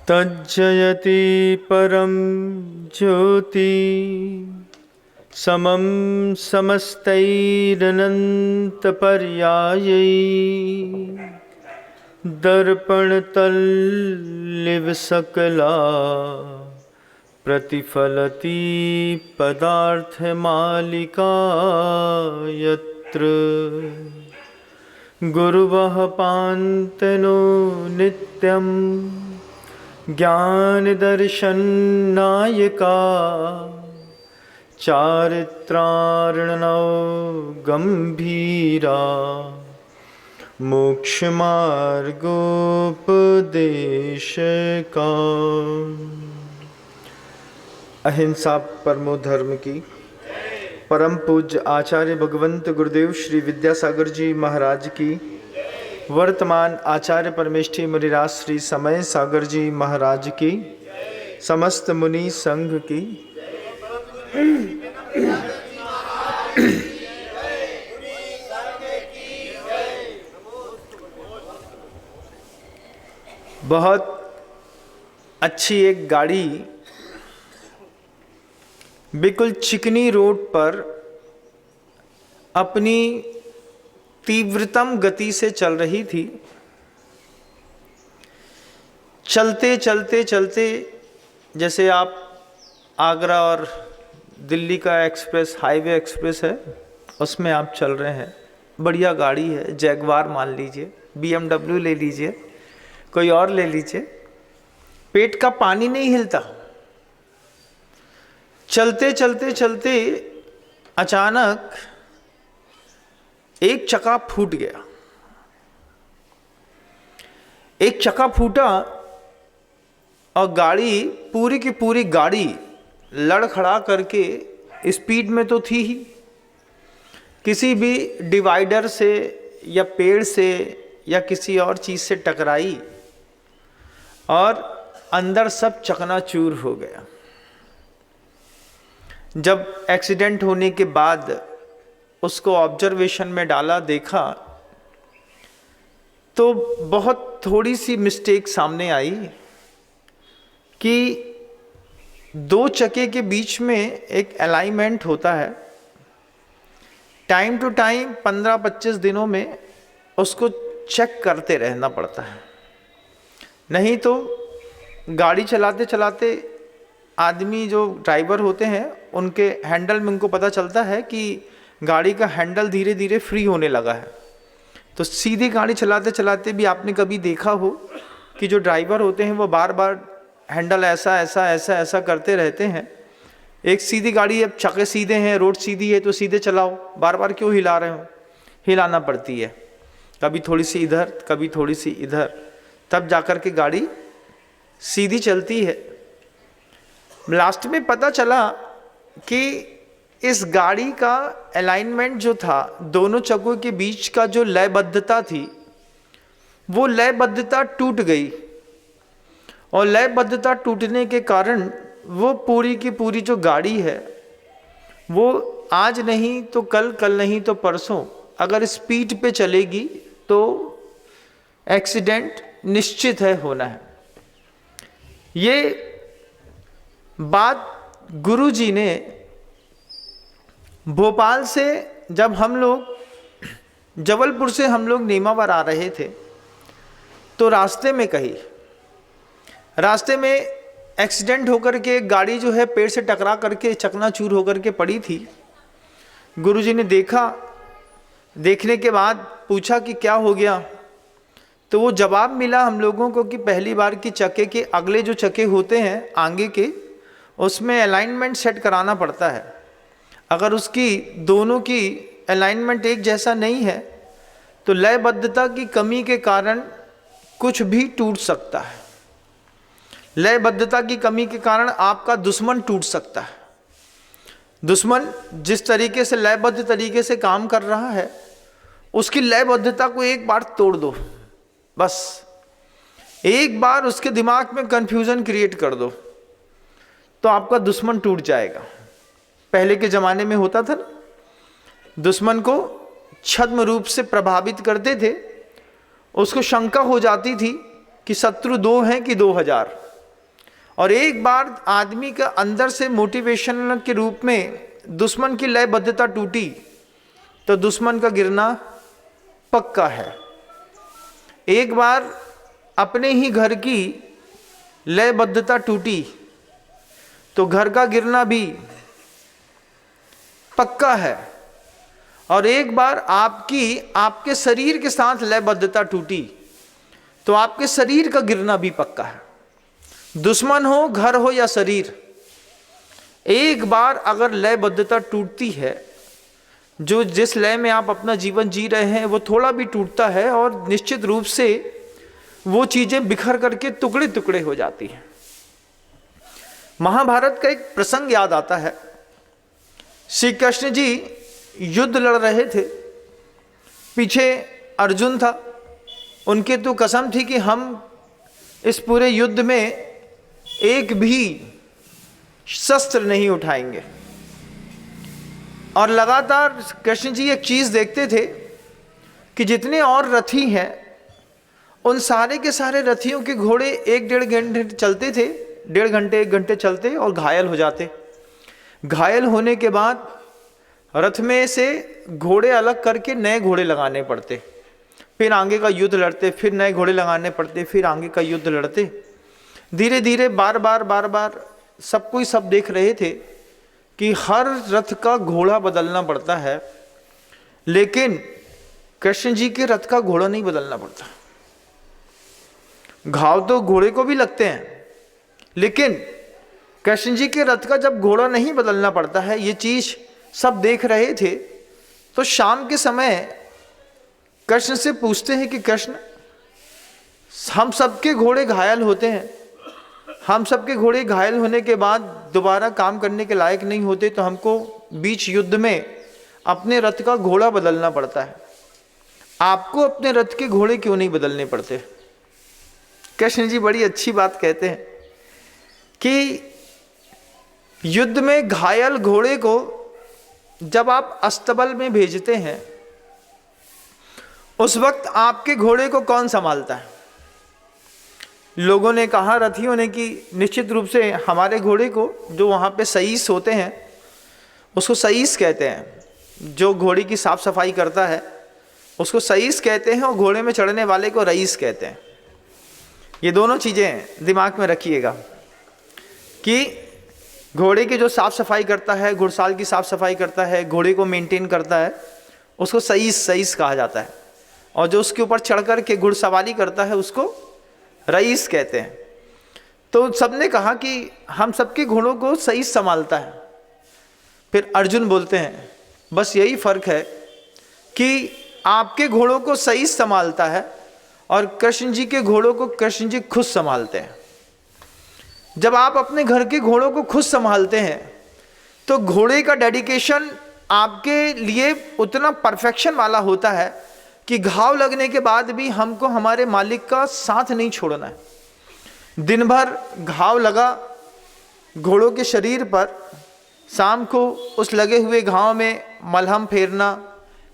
तज्जयति परम ज्योति समम समस्तैरनन्तपर्यायै दर्पणतल्लिव सकला प्रतिफलति पदार्थमालिका यत्र गुरुवः पान्तनो नित्यं ज्ञानदर्शननायका चारित्रार्णव गंभीरा मोक्षमार्गोपदेशका। अहिंसा परमो धर्म की परम पूज्य आचार्य भगवंत गुरुदेव श्री विद्यासागर जी महाराज की, वर्तमान आचार्य परमेष्ठी मुनिराज श्री समय सागर जी महाराज की, समस्त मुनि संघ की, बहुत अच्छी एक गाड़ी बिल्कुल चिकनी रोड पर अपनी तीव्रतम गति से चल रही थी। चलते चलते चलते, जैसे आप आगरा और दिल्ली का एक्सप्रेस, हाईवे एक्सप्रेस है, उसमें आप चल रहे हैं। बढ़िया गाड़ी है, जैगवार मान लीजिए, BMW ले लीजिए, कोई और ले लीजिए, पेट का पानी नहीं हिलता। चलते चलते चलते अचानक एक चक्का फूट गया। एक चक्का फूटा और गाड़ी, पूरी की पूरी गाड़ी लड़खड़ा करके, स्पीड में तो थी ही, किसी भी डिवाइडर से या पेड़ से या किसी और चीज़ से टकराई और अंदर सब चकनाचूर हो गया। जब एक्सीडेंट होने के बाद उसको ऑब्जर्वेशन में डाला, देखा तो बहुत थोड़ी सी मिस्टेक सामने आई कि दो चक्के के बीच में एक अलाइनमेंट होता है। टाइम टू टाइम 15-25 दिनों में उसको चेक करते रहना पड़ता है, नहीं तो गाड़ी चलाते चलाते आदमी जो ड्राइवर होते हैं उनके हैंडल में उनको पता चलता है कि गाड़ी का हैंडल धीरे धीरे फ्री होने लगा है। तो सीधी गाड़ी चलाते चलाते भी आपने कभी देखा हो कि जो ड्राइवर होते हैं वो बार बार हैंडल ऐसा ऐसा ऐसा ऐसा करते रहते हैं। एक सीधी गाड़ी, अब चक्के सीधे हैं, रोड सीधी है तो सीधे चलाओ, बार बार क्यों हिला रहे हो? हिलाना पड़ती है, कभी थोड़ी सी इधर कभी थोड़ी सी इधर, तब जाकर के गाड़ी सीधी चलती है। लास्ट में पता चला कि इस गाड़ी का अलाइनमेंट जो था, दोनों चक्कों के बीच का जो लयबद्धता थी, वो लयबद्धता टूट गई और लयबद्धता टूटने के कारण वो पूरी की पूरी जो गाड़ी है वो आज नहीं तो कल, कल नहीं तो परसों अगर स्पीड पे चलेगी तो एक्सीडेंट निश्चित है होना है। ये बात गुरुजी ने भोपाल से, जब हम लोग जबलपुर से हम लोग नेमावर आ रहे थे तो रास्ते में कही। रास्ते में एक्सीडेंट होकर के गाड़ी जो है पेड़ से टकरा करके चकनाचूर होकर के पड़ी थी। गुरुजी ने देखा, देखने के बाद पूछा कि क्या हो गया, तो वो जवाब मिला हम लोगों को कि पहली बार की चक्के के अगले जो चक्के होते हैं आगे के, उसमें अलाइनमेंट सेट कराना पड़ता है। अगर उसकी दोनों की अलाइनमेंट एक जैसा नहीं है तो लयबद्धता की कमी के कारण कुछ भी टूट सकता है। लयबद्धता की कमी के कारण आपका दुश्मन टूट सकता है। दुश्मन जिस तरीके से लयबद्ध तरीके से काम कर रहा है, उसकी लयबद्धता को एक बार तोड़ दो, बस एक बार उसके दिमाग में कंफ्यूजन क्रिएट कर दो तो आपका दुश्मन टूट जाएगा। पहले के ज़माने में होता था ना, दुश्मन को छद्म रूप से प्रभावित करते थे, उसको शंका हो जाती थी कि शत्रु 2 हैं कि 2000, और एक बार आदमी का अंदर से मोटिवेशन के रूप में दुश्मन की लयबद्धता टूटी तो दुश्मन का गिरना पक्का है। एक बार अपने ही घर की लयबद्धता टूटी तो घर का गिरना भी पक्का है। और एक बार आपके शरीर के साथ लयबद्धता टूटी तो आपके शरीर का गिरना भी पक्का है। दुश्मन हो, घर हो या शरीर, एक बार अगर लयबद्धता टूटती है, जो जिस लय में आप अपना जीवन जी रहे हैं वो थोड़ा भी टूटता है और निश्चित रूप से वो चीजें बिखर करके टुकड़े टुकड़े हो जाती हैं। महाभारत का एक प्रसंग याद आता है। श्री कृष्ण जी युद्ध लड़ रहे थे, पीछे अर्जुन था। उनके तो कसम थी कि हम इस पूरे युद्ध में एक भी शस्त्र नहीं उठाएंगे। और लगातार कृष्ण जी एक चीज देखते थे कि जितने और रथी हैं उन सारे के सारे रथियों के घोड़े 1-1.5 घंटे चलते थे, 1.5 घंटे 1 घंटे चलते और घायल हो जाते। घायल होने के बाद रथ में से घोड़े अलग करके नए घोड़े लगाने पड़ते, फिर आगे का युद्ध लड़ते, फिर नए घोड़े लगाने पड़ते, फिर आगे का युद्ध लड़ते। धीरे धीरे बार बार सब कोई सब देख रहे थे कि हर रथ का घोड़ा बदलना पड़ता है, लेकिन कृष्ण जी के रथ का घोड़ा नहीं बदलना पड़ता। घाव तो घोड़े को भी लगते हैं, लेकिन कृष्ण जी के रथ का जब घोड़ा नहीं बदलना पड़ता है, ये चीज सब देख रहे थे। तो शाम के समय कृष्ण से पूछते हैं कि कृष्ण, हम सबके घोड़े घायल होते हैं, हम सबके घोड़े घायल होने के बाद दोबारा काम करने के लायक नहीं होते, तो हमको बीच युद्ध में अपने रथ का घोड़ा बदलना पड़ता है, आपको अपने रथ के घोड़े क्यों नहीं बदलने पड़ते? कृष्ण जी बड़ी अच्छी बात कहते हैं कि युद्ध में घायल घोड़े को जब आप अस्तबल में भेजते हैं, उस वक्त आपके घोड़े को कौन संभालता है? लोगों ने कहा, रथियों ने, कि निश्चित रूप से हमारे घोड़े को, जो वहाँ पे सईस होते हैं उसको सईस कहते हैं, जो घोड़े की साफ सफाई करता है उसको सईस कहते हैं, और घोड़े में चढ़ने वाले को रईस कहते हैं। ये दोनों चीज़ें दिमाग में रखिएगा कि घोड़े की जो साफ सफाई करता है, घुड़साल की साफ सफाई करता है, घोड़े को मेंटेन करता है, उसको सईस कहा जाता है, और जो उसके ऊपर चढ़ कर के घुड़सवारी करता है उसको रईस कहते हैं। तो सबने कहा कि हम सबके घोड़ों को सईस संभालता है। फिर अर्जुन बोलते हैं, बस यही फर्क है कि आपके घोड़ों को सईस संभालता है और कृष्ण जी के घोड़ों को कृष्ण जी खुद संभालते हैं। जब आप अपने घर के घोड़ों को खुद संभालते हैं तो घोड़े का डेडिकेशन आपके लिए उतना परफेक्शन वाला होता है कि घाव लगने के बाद भी हमको हमारे मालिक का साथ नहीं छोड़ना है। दिन भर घाव लगा घोड़ों के शरीर पर, शाम को उस लगे हुए घाव में मलहम फेरना,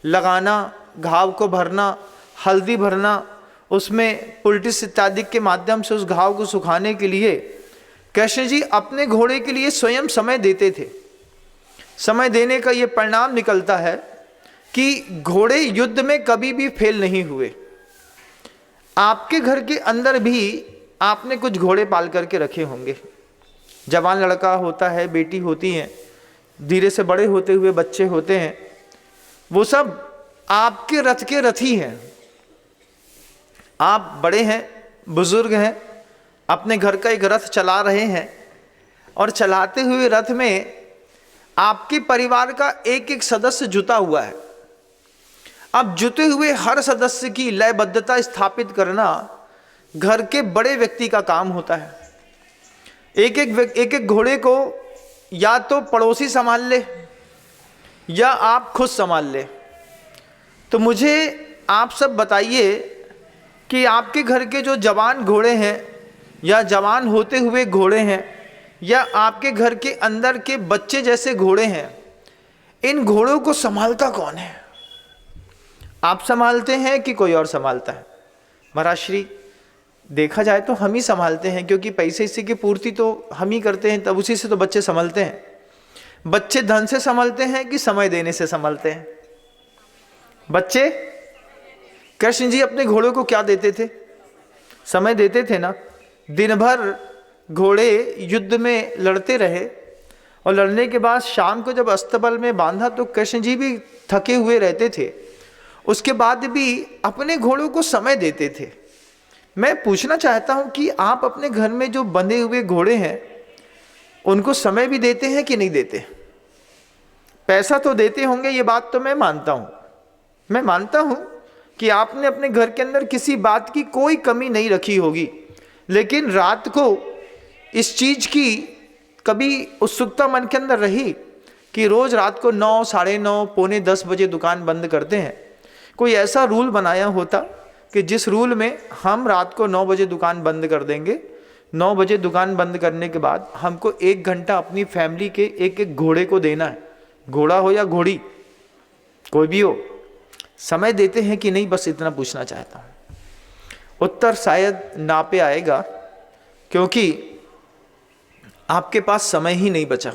लगाना, घाव को भरना, हल्दी भरना, उसमें पुलटिस इत्यादि के माध्यम से उस घाव को सुखाने के लिए कृष्ण जी अपने घोड़े के लिए स्वयं समय देते थे। समय देने का ये परिणाम निकलता है कि घोड़े युद्ध में कभी भी फेल नहीं हुए। आपके घर के अंदर भी आपने कुछ घोड़े पाल करके रखे होंगे। जवान लड़का होता है, बेटी होती हैं, धीरे से बड़े होते हुए बच्चे होते हैं, वो सब आपके रथ के रथी हैं। आप बड़े हैं, बुजुर्ग हैं, अपने घर का एक रथ चला रहे हैं, और चलाते हुए रथ में आपके परिवार का एक एक सदस्य जुटा हुआ है। अब जुटे हुए हर सदस्य की लयबद्धता स्थापित करना घर के बड़े व्यक्ति का काम होता है। एक एक घोड़े को या तो पड़ोसी संभाल ले या आप खुद संभाल ले। तो मुझे आप सब बताइए कि आपके घर के जो जवान घोड़े हैं या जवान होते हुए घोड़े हैं या आपके घर के अंदर के बच्चे जैसे घोड़े हैं, इन घोड़ों को संभालता कौन है? आप संभालते हैं कि कोई और संभालता है? महाराज श्री देखा जाए तो हम ही संभालते हैं, क्योंकि पैसे इसी की पूर्ति तो हम ही करते हैं, तब उसी से तो बच्चे संभलते हैं। बच्चे धन से संभलते हैं कि समय देने से संभलते हैं? बच्चे, कृष्ण जी अपने घोड़ों को क्या देते थे? समय देते थे ना। दिन भर घोड़े युद्ध में लड़ते रहे और लड़ने के बाद शाम को जब अस्तबल में बांधा तो कृष्ण जी भी थके हुए रहते थे, उसके बाद भी अपने घोड़ों को समय देते थे। मैं पूछना चाहता हूं कि आप अपने घर में जो बंधे हुए घोड़े हैं उनको समय भी देते हैं कि नहीं देते? पैसा तो देते होंगे, ये बात तो मैं मानता हूं। मैं मानता हूं कि आपने अपने घर के अंदर किसी बात की कोई कमी नहीं रखी होगी, लेकिन रात को इस चीज की कभी उत्सुकता मन के अंदर रही कि रोज रात को 9, साढ़े 9, पौने 10 बजे दुकान बंद करते हैं। कोई ऐसा रूल बनाया होता कि जिस रूल में हम रात को 9 बजे दुकान बंद कर देंगे, 9 बजे दुकान बंद करने के बाद हमको 1 घंटा अपनी फैमिली के एक एक घोड़े को देना है, घोड़ा हो या घोड़ी कोई भी हो, समय देते हैं कि नहीं? बस इतना पूछना चाहता हूं। उत्तर शायद ना पे आएगा, क्योंकि आपके पास समय ही नहीं बचा।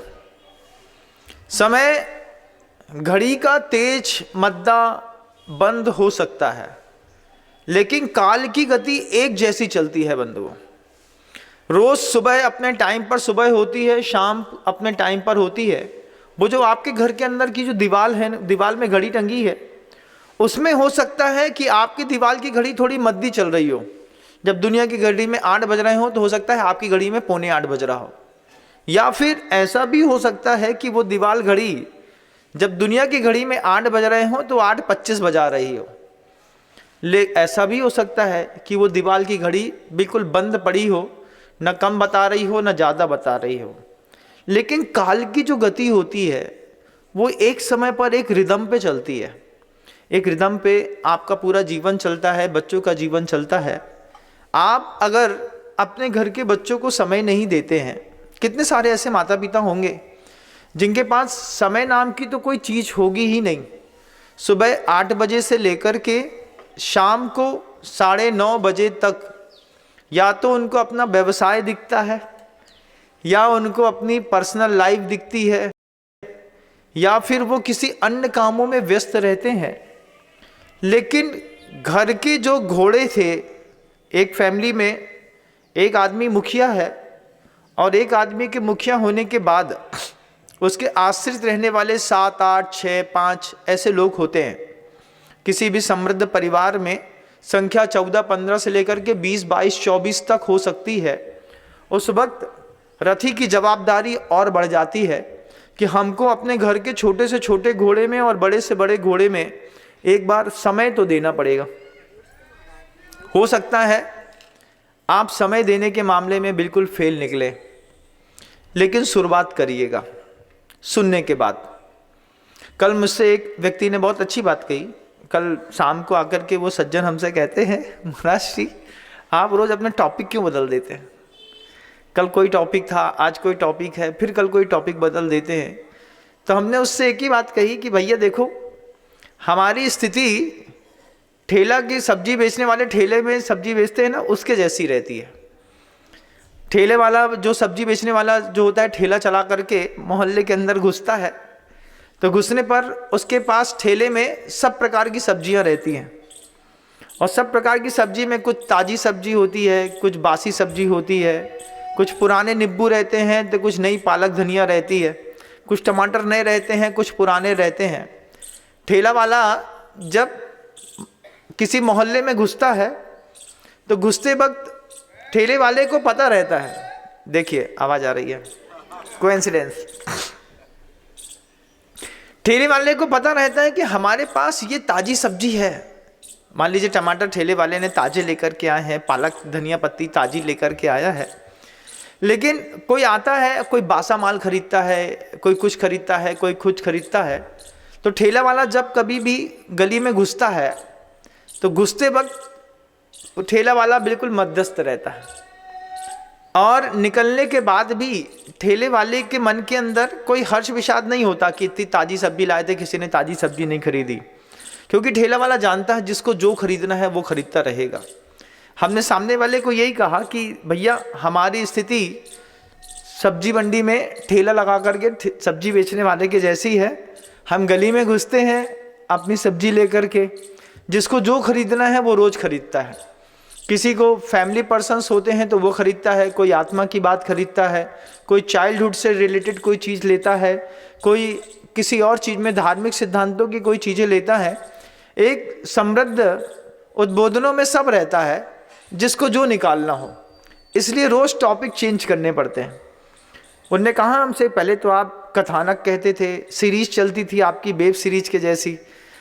समय, घड़ी का तेज मद्दा बंद हो सकता है, लेकिन काल की गति एक जैसी चलती है बंधुओं। रोज सुबह अपने टाइम पर सुबह होती है, शाम अपने टाइम पर होती है। वो जो आपके घर के अंदर की जो दीवार है, दीवार में घड़ी टंगी है, उसमें हो सकता है कि आपकी दीवार की घड़ी थोड़ी मद्दी चल रही हो। जब दुनिया की घड़ी में 8 बज रहे हो तो हो सकता है आपकी घड़ी में पौने 8 बज रहा हो। या फिर ऐसा भी हो सकता है कि वो दीवार घड़ी जब दुनिया की घड़ी में 8 बज रहे हो तो 8:25 बजा रही हो। ऐसा भी हो सकता है कि वो दीवार की घड़ी बिल्कुल बंद पड़ी हो, न कम बता रही हो न ज़्यादा बता रही हो। लेकिन काल की जो गति होती है वो एक समय पर एक रिदम पे चलती है। एक रिदम पे आपका पूरा जीवन चलता है, बच्चों का जीवन चलता है। आप अगर अपने घर के बच्चों को समय नहीं देते हैं, कितने सारे ऐसे माता पिता होंगे जिनके पास समय नाम की तो कोई चीज़ होगी ही नहीं। सुबह 8 बजे से लेकर के शाम को 9:30 बजे तक या तो उनको अपना व्यवसाय दिखता है, या उनको अपनी पर्सनल लाइफ दिखती है, या फिर वो किसी अन्य कामों में व्यस्त रहते हैं। लेकिन घर के जो घोड़े थे, एक फैमिली में एक आदमी मुखिया है और एक आदमी के मुखिया होने के बाद उसके आश्रित रहने वाले 7, 8, 6, 5 ऐसे लोग होते हैं। किसी भी समृद्ध परिवार में संख्या 14, 15 से लेकर के 20, 22, 24 तक हो सकती है। उस वक्त रथी की जवाबदारी और बढ़ जाती है कि हमको अपने घर के छोटे से छोटे घोड़े में और बड़े से बड़े घोड़े में एक बार समय तो देना पड़ेगा। हो सकता है आप समय देने के मामले में बिल्कुल फेल निकले, लेकिन शुरुआत करिएगा सुनने के बाद। कल मुझसे एक व्यक्ति ने बहुत अच्छी बात कही। कल शाम को आकर के वो सज्जन हमसे कहते हैं, महाराज जी आप रोज़ अपना टॉपिक क्यों बदल देते हैं? कल कोई टॉपिक था, आज कोई टॉपिक है, फिर कल कोई टॉपिक बदल देते हैं। तो हमने उससे एक ही बात कही कि भैया देखो, हमारी स्थिति ठेला की सब्जी बेचने वाले ठेले में सब्जी बेचते हैं ना, उसके जैसी रहती है। ठेले वाला जो सब्जी बेचने वाला जो होता है, ठेला चला करके मोहल्ले के अंदर घुसता है, तो घुसने पर उसके पास ठेले में सब प्रकार की सब्जियां रहती हैं। और सब प्रकार की सब्जी में कुछ ताज़ी सब्जी होती है, कुछ बासी सब्जी होती है, कुछ पुराने नींबू रहते हैं तो कुछ नई पालक धनिया रहती है, कुछ टमाटर नए रहते हैं, कुछ पुराने रहते हैं। ठेला वाला जब किसी मोहल्ले में घुसता है तो घुसते वक्त ठेले वाले को पता रहता है, देखिए आवाज़ आ रही है, कोइंसिडेंस। ठेले वाले को पता रहता है कि हमारे पास ये ताज़ी सब्जी है। मान लीजिए टमाटर ठेले वाले ने ताज़े लेकर के आए हैं, पालक धनिया पत्ती ताज़ी लेकर के आया है। लेकिन कोई आता है, कोई बासा माल खरीदता है, कोई कुछ खरीदता है, कोई कुछ खरीदता है। तो ठेला वाला जब कभी भी गली में घुसता है तो घुसते वक्त ठेला वाला बिल्कुल मध्यस्थ रहता है, और निकलने के बाद भी ठेले वाले के मन के अंदर कोई हर्ष विषाद नहीं होता कि इतनी ताज़ी सब्जी लाए थे, किसी ने ताज़ी सब्जी नहीं खरीदी। क्योंकि ठेला वाला जानता है जिसको जो खरीदना है वो खरीदता रहेगा। हमने सामने वाले को यही कहा कि भैया हमारी स्थिति सब्जी मंडी में ठेला लगा करके सब्जी बेचने वाले के जैसी है। हम गली में घुसते हैं अपनी सब्जी लेकर के, जिसको जो खरीदना है वो रोज़ खरीदता है। किसी को फैमिली पर्सन्स होते हैं तो वो खरीदता है, कोई आत्मा की बात खरीदता है, कोई चाइल्डहुड से रिलेटेड कोई चीज़ लेता है, कोई किसी और चीज़ में धार्मिक सिद्धांतों की कोई चीज़ें लेता है। एक समृद्ध उद्बोधनों में सब रहता है, जिसको जो निकालना हो, इसलिए रोज़ टॉपिक चेंज करने पड़ते हैं। उनने कहा हमसे, पहले तो आप कथानक कहते थे, सीरीज चलती थी आपकी वेब सीरीज के जैसी।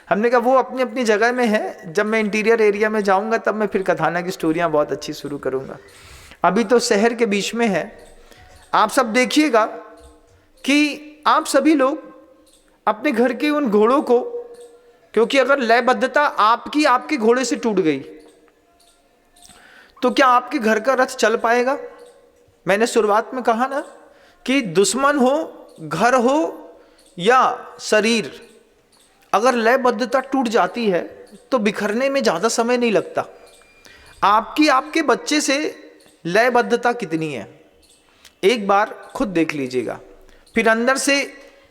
हमने कहा वो अपनी अपनी जगह में है, जब मैं इंटीरियर एरिया में जाऊंगा तब मैं फिर कथानक की स्टोरियाँ बहुत अच्छी शुरू करूंगा। अभी तो शहर के बीच में है। आप सब देखिएगा कि आप सभी लोग अपने घर के उन घोड़ों को, क्योंकि अगर लयबद्धता आपकी आपके घोड़े से टूट गई तो क्या आपके घर का रथ चल पाएगा? मैंने शुरुआत में कहा ना कि दुश्मन हो, घर हो या शरीर, अगर लयबद्धता टूट जाती है तो बिखरने में ज़्यादा समय नहीं लगता। आपकी आपके बच्चे से लयबद्धता कितनी है, एक बार खुद देख लीजिएगा, फिर अंदर से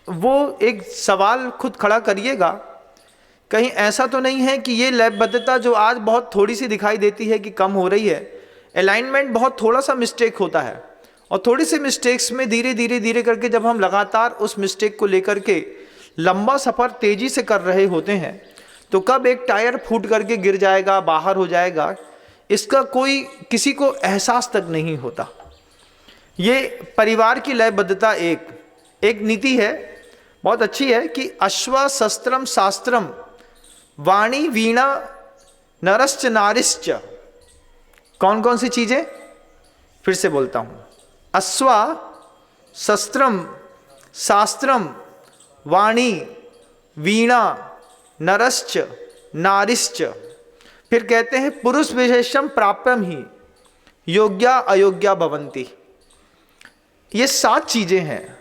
वो एक सवाल खुद खड़ा करिएगा, कहीं ऐसा तो नहीं है कि ये लयबद्धता जो आज बहुत थोड़ी सी दिखाई देती है कि कम हो रही है, अलाइनमेंट बहुत थोड़ा सा मिस्टेक होता है, और थोड़ी सी मिस्टेक्स में धीरे धीरे धीरे करके जब हम लगातार उस मिस्टेक को लेकर के लंबा सफ़र तेज़ी से कर रहे होते हैं तो कब एक टायर फूट करके गिर जाएगा, बाहर हो जाएगा, इसका कोई किसी को एहसास तक नहीं होता। ये परिवार की लयबद्धता एक नीति है, बहुत अच्छी है कि अश्वा शस्त्रम शास्त्रम वाणी वीणा नरश्च नारिश्च। कौन कौन सी चीज़ें? फिर से बोलता हूँ, अश्वा शस्त्रम शास्त्रम वाणी वीणा नरश्च नारिश्च। फिर कहते हैं पुरुष विशेषम प्राप्यम ही योग्या अयोग्या भवंती। ये 7 चीज़ें हैं।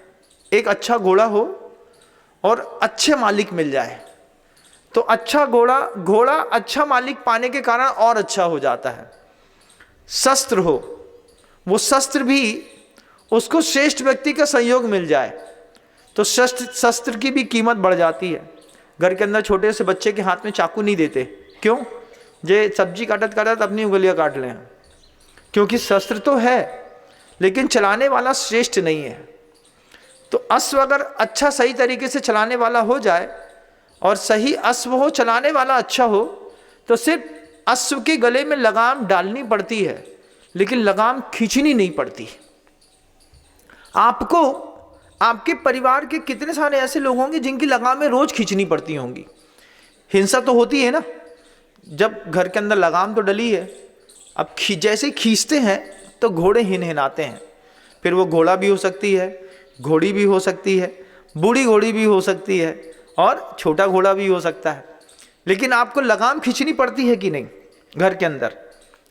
एक अच्छा घोड़ा हो और अच्छे मालिक मिल जाए तो अच्छा घोड़ा अच्छा मालिक पाने के कारण और अच्छा हो जाता है। शस्त्र हो, वो शस्त्र भी उसको श्रेष्ठ व्यक्ति का संयोग मिल जाए तो शस्त्र की भी कीमत बढ़ जाती है। घर के अंदर छोटे से बच्चे के हाथ में चाकू नहीं देते, क्यों? जे सब्जी काटत काटत अपनी उंगलियां काट लें, क्योंकि शस्त्र तो है लेकिन चलाने वाला श्रेष्ठ नहीं है। तो अश्व अगर अच्छा सही तरीके से चलाने वाला हो जाए और सही अश्व हो, चलाने वाला अच्छा हो, तो सिर्फ अश्व के गले में लगाम डालनी पड़ती है लेकिन लगाम खींचनी नहीं पड़ती। आपको आपके परिवार के कितने सारे ऐसे लोग होंगे जिनकी लगामें रोज खींचनी पड़ती होंगी। हिंसा तो होती है ना, जब घर के अंदर लगाम तो डली है, अब जैसे खींचते हैं तो घोड़े हिनहिनाते हैं। फिर वो घोड़ा भी हो सकती है, घोड़ी भी हो सकती है, बूढ़ी घोड़ी भी हो सकती है और छोटा घोड़ा भी हो सकता है, लेकिन आपको लगाम खींचनी पड़ती है कि नहीं? घर के अंदर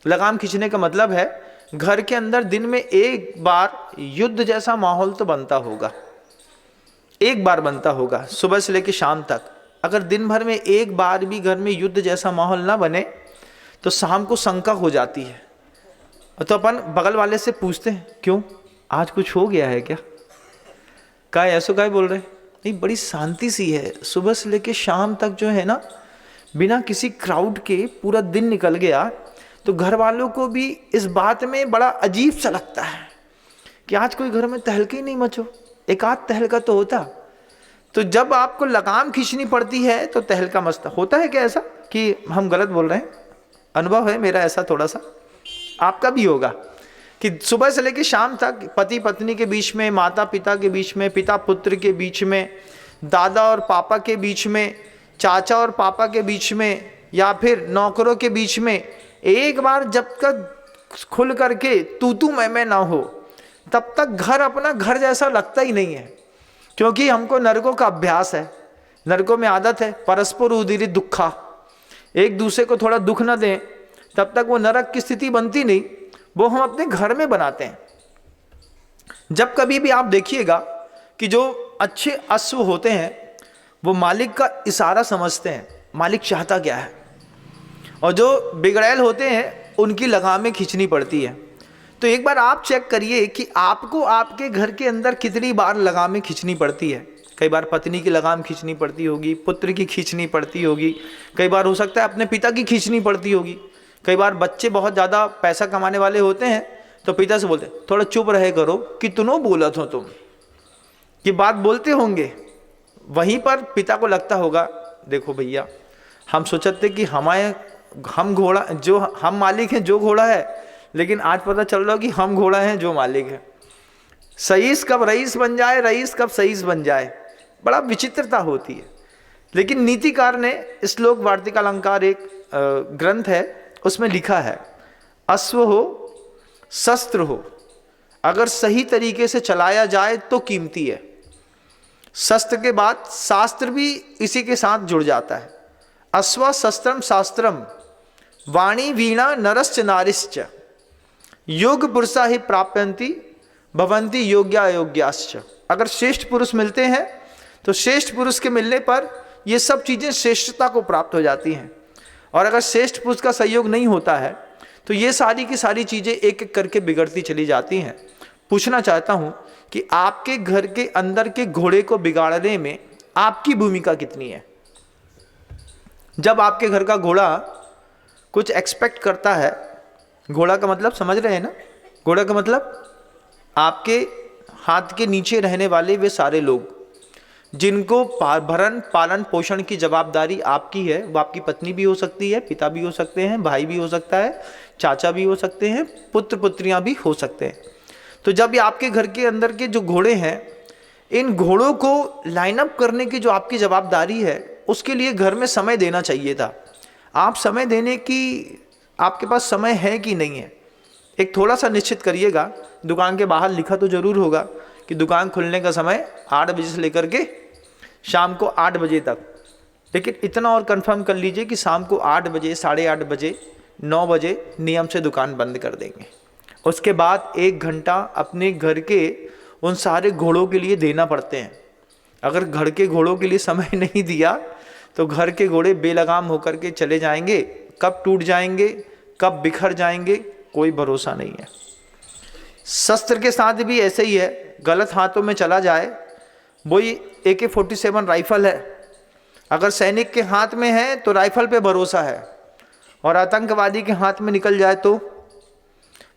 लगाम खींचने का मतलब है घर के अंदर दिन में एक बार युद्ध जैसा माहौल तो बनता होगा, एक बार बनता होगा सुबह से लेकर शाम तक। अगर दिन भर में एक बार भी घर में युद्ध जैसा माहौल ना बने तो शाम को शंका हो जाती है। तो अपन बगल वाले से पूछते हैं, क्यों आज कुछ हो गया है क्या? क्या ऐसो क्या बोल रहे? नहीं, बड़ी शांति सी है, सुबह से लेकर शाम तक जो है ना, बिना किसी क्राउड के पूरा दिन निकल गया। तो घर वालों को भी इस बात में बड़ा अजीब सा लगता है कि आज कोई घर में तहलका ही नहीं मचो, एक आध तहलका तो होता। तो जब आपको लगाम खींचनी पड़ती है तो तहलका मचता होता है। क्या ऐसा कि हम गलत बोल रहे हैं? अनुभव है मेरा ऐसा, थोड़ा सा आपका भी होगा कि सुबह से लेकर शाम तक पति पत्नी के बीच में, माता पिता के बीच में, पिता पुत्र के बीच में, दादा और पापा के बीच में, चाचा और पापा के बीच में, या फिर नौकरों के बीच में, एक बार जब तक खुल करके तू मैं ना हो तब तक घर अपना घर जैसा लगता ही नहीं है, क्योंकि हमको नरकों का अभ्यास है, नरकों में आदत है परस्पर उदीरित दुखा, एक दूसरे को थोड़ा दुख न दें तब तक वो नरक की स्थिति बनती नहीं, वो हम अपने घर में बनाते हैं। जब कभी भी आप देखिएगा कि जो अच्छे अश्व होते हैं वो मालिक का इशारा समझते हैं, मालिक चाहता क्या है, और जो बिगड़ैल होते हैं उनकी लगामें खींचनी पड़ती है। तो एक बार आप चेक करिए कि आपको आपके घर के अंदर कितनी बार लगामें खींचनी पड़ती है। कई बार पत्नी की लगाम खींचनी पड़ती होगी, पुत्र की खींचनी पड़ती होगी, कई बार हो सकता है अपने पिता की खींचनी पड़ती होगी। कई बार बच्चे बहुत ज़्यादा पैसा कमाने वाले होते हैं तो पिता से बोलते हैं थोड़ा चुप रहे करो, कितनों बोलत हो तुम, ये बात बोलते होंगे। वहीं पर पिता को लगता होगा देखो भैया, हम सोचते कि हम घोड़ा, जो हम मालिक हैं जो घोड़ा है, लेकिन आज पता चल रहा कि हम घोड़ा हैं जो मालिक है। सईस कब रईस बन जाए, रईस कब सईस बन जाए, बड़ा विचित्रता होती है। लेकिन नीतिकार ने श्लोक वार्तिक अलंकार एक ग्रंथ है, उसमें लिखा है अश्व हो शस्त्र हो, अगर सही तरीके से चलाया जाए तो कीमती है। शस्त्र के बाद शास्त्र भी इसी के साथ जुड़ जाता है। अश्व शस्त्रम शास्त्रम वाणी वीणा नरश्च नारिश्च योग पुरुषा ही प्राप्यंती भवंती योग्या अयोग्याश्च। अगर श्रेष्ठ पुरुष मिलते हैं तो श्रेष्ठ पुरुष के मिलने पर ये सब चीज़ें श्रेष्ठता को प्राप्त हो जाती हैं, और अगर श्रेष्ठ पुरुष का सहयोग नहीं होता है तो ये सारी की सारी चीज़ें एक एक करके बिगड़ती चली जाती हैं। पूछना चाहता हूँ कि आपके घर के अंदर के घोड़े को बिगाड़ने में आपकी भूमिका कितनी है। जब आपके घर का घोड़ा कुछ एक्सपेक्ट करता है, घोड़ा का मतलब समझ रहे हैं ना, घोड़ा का मतलब आपके हाथ के नीचे रहने वाले वे सारे लोग जिनको भरण पालन पोषण की जवाबदारी आपकी है। वो आपकी पत्नी भी हो सकती है, पिता भी हो सकते हैं, भाई भी हो सकता है, चाचा भी हो सकते हैं, पुत्र पुत्रियां भी हो सकते हैं। तो जब ये आपके घर के अंदर के जो घोड़े हैं, इन घोड़ों को लाइन अप करने की जो आपकी जवाबदारी है, उसके लिए घर में समय देना चाहिए था। आप समय देने की आपके पास समय है कि नहीं है, एक थोड़ा सा निश्चित करिएगा। दुकान के बाहर लिखा तो जरूर होगा कि दुकान खुलने का समय 8 बजे से लेकर के शाम को 8 बजे तक, लेकिन इतना और कंफर्म कर लीजिए कि शाम को 8 बजे, 8:30 बजे, 9 बजे नियम से दुकान बंद कर देंगे। उसके बाद 1 घंटा अपने घर के उन सारे घोड़ों के लिए देना पड़ते हैं। अगर घर के घोड़ों के लिए समय नहीं दिया तो घर के घोड़े बेलगाम होकर के चले जाएंगे, कब टूट जाएंगे, कब बिखर जाएंगे, कोई भरोसा नहीं है। शस्त्र के साथ भी ऐसे ही है, गलत हाथों में चला जाए, वही AK-47 राइफल है, अगर सैनिक के हाथ में है तो राइफल पे भरोसा है, और आतंकवादी के हाथ में निकल जाए तो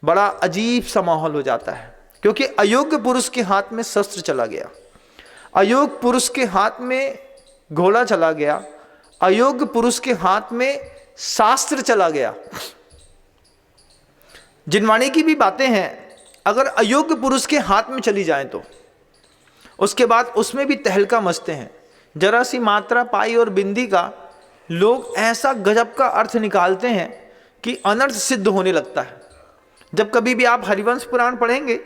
बड़ा अजीब सा माहौल हो जाता है। क्योंकि अयोग्य पुरुष के हाथ में शस्त्र चला गया, अयोग्य पुरुष के हाथ में घोड़ा चला गया, अयोग्य पुरुष के हाथ में शास्त्र चला गया। जिनवाणी की भी बातें हैं, अगर अयोग्य पुरुष के हाथ में चली जाएं तो उसके बाद उसमें भी तहलका मचते हैं। जरा सी मात्रा पाई और बिंदी का लोग ऐसा गजब का अर्थ निकालते हैं कि अनर्थ सिद्ध होने लगता है। जब कभी भी आप हरिवंश पुराण पढ़ेंगे,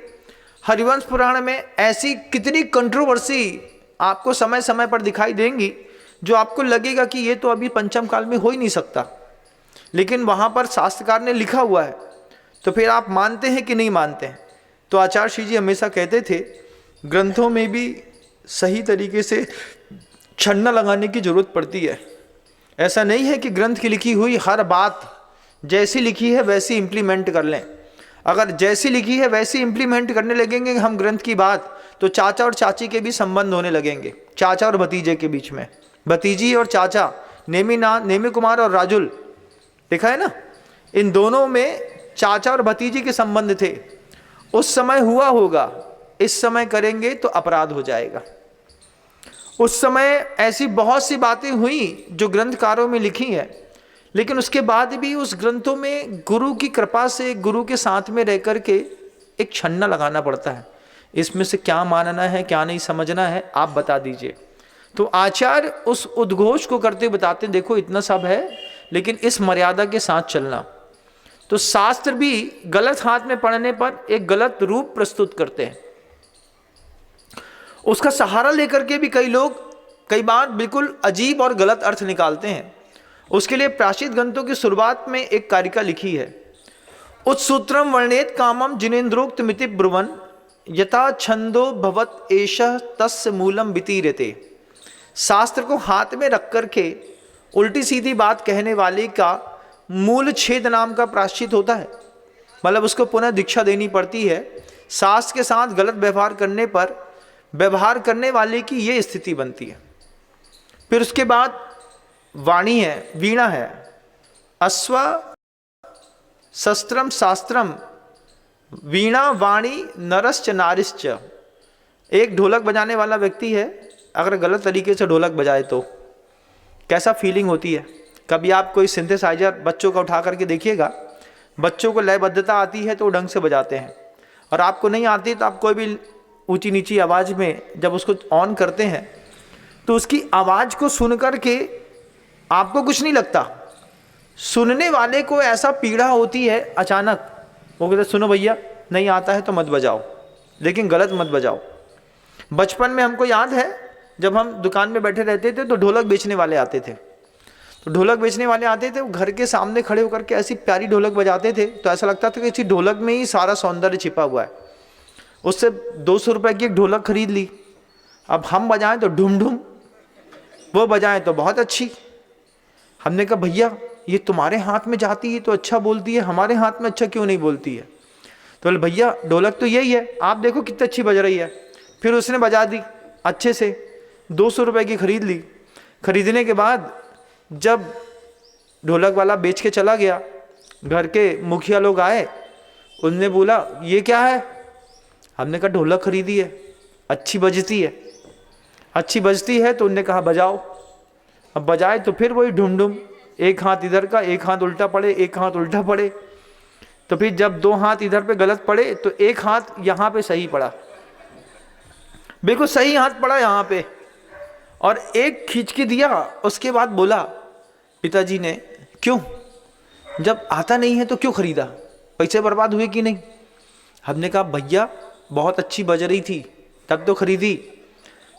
हरिवंश पुराण में ऐसी कितनी कंट्रोवर्सी आपको समय समय पर दिखाई देंगी जो आपको लगेगा कि ये तो अभी पंचम काल में हो ही नहीं सकता, लेकिन वहाँ पर शास्त्रकार ने लिखा हुआ है। तो फिर आप मानते हैं कि नहीं मानते हैं? तो आचार्य श्री जी हमेशा कहते थे ग्रंथों में भी सही तरीके से छन्ना लगाने की जरूरत पड़ती है। ऐसा नहीं है कि ग्रंथ की लिखी हुई हर बात जैसी लिखी है वैसी इम्प्लीमेंट कर लें। अगर जैसी लिखी है वैसी इम्प्लीमेंट करने लगेंगे हम ग्रंथ की बात, तो चाचा और चाची के भी संबंध होने लगेंगे, चाचा और भतीजे के बीच में, भतीजी और चाचा, नेमी कुमार और राजुल, देखा है ना, इन दोनों में चाचा और भतीजी के संबंध थे। उस समय हुआ होगा, इस समय करेंगे तो अपराध हो जाएगा। उस समय ऐसी बहुत सी बातें हुई जो ग्रंथकारों में लिखी है, लेकिन उसके बाद भी उस ग्रंथों में गुरु की कृपा से, गुरु के साथ में रह कर के एक छन्ना लगाना पड़ता है। इसमें से क्या मानना है, क्या नहीं समझना है, आप बता दीजिए। तो आचार्य उस उद्घोष को करते बताते देखो इतना सब है, लेकिन इस मर्यादा के साथ चलना। तो शास्त्र भी गलत हाथ में पड़ने पर एक गलत रूप प्रस्तुत करते हैं। उसका सहारा लेकर के भी कई लोग कई बार बिल्कुल अजीब और गलत अर्थ निकालते हैं। उसके लिए प्राचीन ग्रंथों की शुरुआत में एक कारिका लिखी है, उत्सूत्रम वर्णेत कामम जिनेन्द्रोक्त मिति ब्रुवन यथा छंदो भवत एषः तस्य मूलम वितीर्यते। शास्त्र को हाथ में रख करके उल्टी सीधी बात कहने वाले का मूल छेद नाम का प्रायश्चित होता है, मतलब उसको पुनः दीक्षा देनी पड़ती है। सास के साथ गलत व्यवहार करने पर व्यवहार करने वाले की ये स्थिति बनती है। फिर उसके बाद वाणी है, वीणा है। अश्व शस्त्रम शास्त्रम वीणा वाणी नरश्च नारिश्च। एक ढोलक बजाने वाला व्यक्ति है, अगर गलत तरीके से ढोलक बजाए तो कैसा फीलिंग होती है। कभी आप कोई सिंथेसाइजर बच्चों का उठा करके देखिएगा, बच्चों को लयबद्धता आती है तो वो ढंग से बजाते हैं, और आपको नहीं आती तो आप कोई भी ऊंची नीची आवाज़ में जब उसको ऑन करते हैं तो उसकी आवाज़ को सुन करके आपको कुछ नहीं लगता, सुनने वाले को ऐसा पीड़ा होती है अचानक। वो कहते सुनो भैया, नहीं आता है तो मत बजाओ, लेकिन गलत मत बजाओ। बचपन में हमको याद है, जब हम दुकान में बैठे रहते थे तो ढोलक बेचने वाले आते थे, तो ढोलक बेचने वाले आते थे, वो घर के सामने खड़े होकर के ऐसी प्यारी ढोलक बजाते थे, तो ऐसा लगता था कि इसी ढोलक में ही सारा सौंदर्य छिपा हुआ है। उससे 200 रुपये की एक ढोलक खरीद ली, अब हम बजाएं तो ढूम ढूम, वो बजाएं तो बहुत अच्छी। हमने कहा भैया ये तुम्हारे हाथ में जाती है तो अच्छा बोलती है, हमारे हाथ में अच्छा क्यों नहीं बोलती है। तो बोले भैया ढोलक तो यही है, आप देखो कितनी अच्छी बज रही है। फिर उसने बजा दी अच्छे से, 200 रुपये की खरीद ली। खरीदने के बाद जब ढोलक वाला बेच के चला गया, घर के मुखिया लोग आए, उनने बोला ये क्या है। हमने कहा ढोलक खरीदी है, अच्छी बजती है। अच्छी बजती है तो उनने कहा बजाओ। अब बजाए तो फिर वही ढूम ढूम, एक हाथ इधर का, एक हाथ उल्टा पड़े, एक हाथ उल्टा पड़े। तो फिर जब 2 हाथ इधर पे गलत पड़े तो एक हाथ यहाँ पे सही पड़ा, बिल्कुल सही हाथ पड़ा यहाँ पे, और एक खींच के दिया। उसके बाद बोला पिताजी ने, क्यों, जब आता नहीं है तो क्यों खरीदा, पैसे बर्बाद हुए कि नहीं। हमने कहा भैया बहुत अच्छी बज रही थी तब तो खरीदी।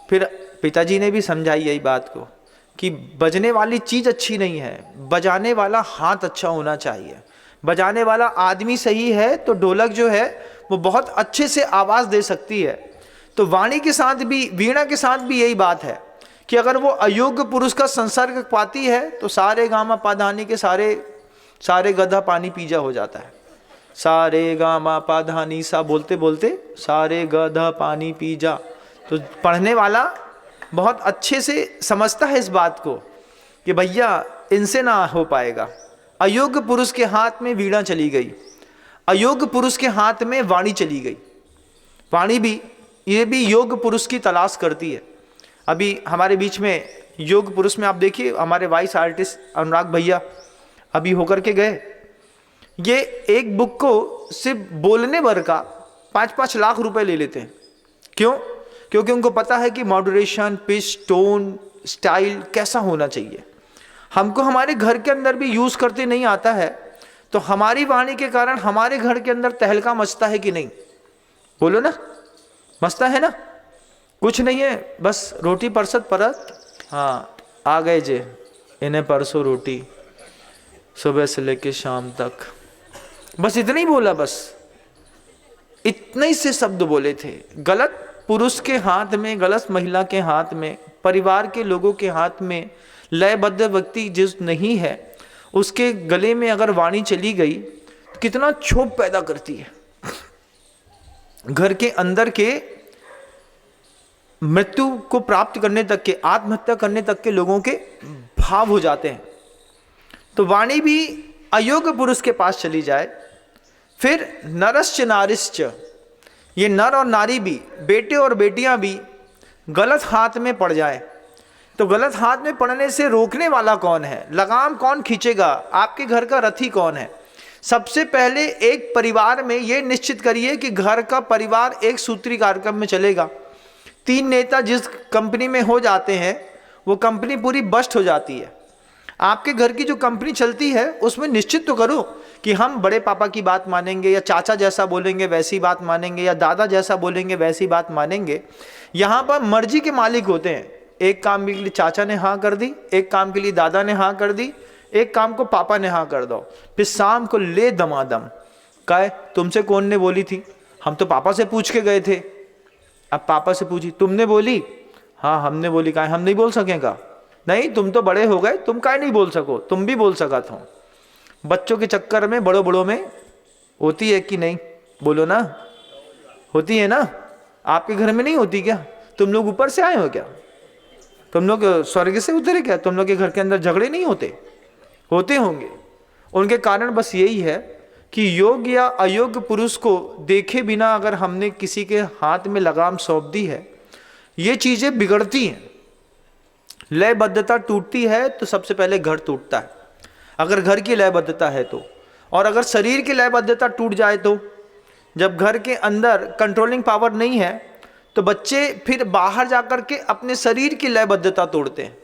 फिर पिताजी ने भी समझाई यही बात को कि बजने वाली चीज़ अच्छी नहीं है, बजाने वाला हाथ अच्छा होना चाहिए। बजाने वाला आदमी सही है तो ढोलक जो है वो बहुत अच्छे से आवाज़ दे सकती है। तो वाणी के साथ भी, वीणा के साथ भी यही बात है कि अगर वो अयोग्य पुरुष का संसर्ग पाती है तो सारे गामा पाधानी के सारे गधा पानी पीजा हो जाता है। सारे गामा पाधानी सा बोलते बोलते सारे गधा पानी पीजा। तो पढ़ने वाला बहुत अच्छे से समझता है इस बात को कि भैया इनसे ना हो पाएगा। अयोग्य पुरुष के हाथ में वीणा चली गई, अयोग्य पुरुष के हाथ में वाणी चली गई। वाणी भी, ये भी योग्य पुरुष की तलाश करती है। अभी हमारे बीच में योग्य पुरुष में आप देखिए, हमारे वाइस आर्टिस्ट अनुराग भैया अभी होकर के गए। ये एक बुक को सिर्फ बोलने भर का 5-5 लाख रुपए ले लेते हैं। क्यों? क्योंकि उनको पता है कि मॉड्यूलेशन, पिच, टोन, स्टाइल कैसा होना चाहिए। हमको हमारे घर के अंदर भी यूज़ करते नहीं आता है, तो हमारी वाणी के कारण हमारे घर के अंदर तहलका मचता है कि नहीं, बोलो ना, मचता है ना। कुछ नहीं है, बस रोटी परसत परत, हाँ आ गए जे, इन्हें परसों रोटी सुबह से लेके शाम तक, बस इतना ही बोला, बस इतने ही से शब्द बोले थे। गलत पुरुष के हाथ में, गलत महिला के हाथ में, परिवार के लोगों के हाथ में लयबद्ध व्यक्ति जिस नहीं है, उसके गले में अगर वाणी चली गई तो कितना क्षोभ पैदा करती है। घर के अंदर के मृत्यु को प्राप्त करने तक के, आत्महत्या करने तक के लोगों के भाव हो जाते हैं। तो वाणी भी अयोग्य पुरुष के पास चली जाए। फिर नरश्च नारिश्च, ये नर और नारी भी, बेटे और बेटियां भी गलत हाथ में पड़ जाए तो गलत हाथ में पड़ने से रोकने वाला कौन है, लगाम कौन खींचेगा, आपके घर का रथी कौन है। सबसे पहले एक परिवार में ये निश्चित करिए कि घर का परिवार एक सूत्री कार्यक्रम में चलेगा। 3 नेता जिस कंपनी में हो जाते हैं वो कंपनी पूरी बस्ट हो जाती है। आपके घर की जो कंपनी चलती है उसमें निश्चित तो करो कि हम बड़े पापा की बात मानेंगे, या चाचा जैसा बोलेंगे वैसी बात मानेंगे, या दादा जैसा बोलेंगे वैसी बात मानेंगे। यहाँ पर मर्जी के मालिक होते हैं। एक काम के लिए चाचा ने हाँ कर दी, एक काम के लिए दादा ने हाँ कर दी, एक काम को पापा ने हाँ कर दो। फिर शाम को ले दमादम कहे तुमसे कौन ने बोली थी, हम तो पापा से पूछ के गए थे। अब पापा से पूछी, तुमने बोली? हाँ हमने बोली। कहा हम नहीं बोल सकेगा? नहीं, तुम तो बड़े हो गए, तुम काहे नहीं बोल सको, तुम भी बोल सका था। बच्चों के चक्कर में बड़ों बड़ों में होती है कि नहीं? बोलो ना, होती है ना? आपके घर में नहीं होती क्या? तुम लोग ऊपर से आए हो क्या? तुम लोग स्वर्ग से उतरे क्या? तुम लोग के घर के अंदर झगड़े नहीं होते? होते होंगे। उनके कारण बस यही है कि योग्य या अयोग्य पुरुष को देखे बिना अगर हमने किसी के हाथ में लगाम सौंप दी है, ये चीजें बिगड़ती हैं, लयबद्धता टूटती है, तो सबसे पहले घर टूटता है अगर घर की लयबद्धता है तो। और अगर शरीर की लयबद्धता टूट जाए तो, जब घर के अंदर कंट्रोलिंग पावर नहीं है, तो बच्चे फिर बाहर जाकर के अपने शरीर की लयबद्धता तोड़ते हैं।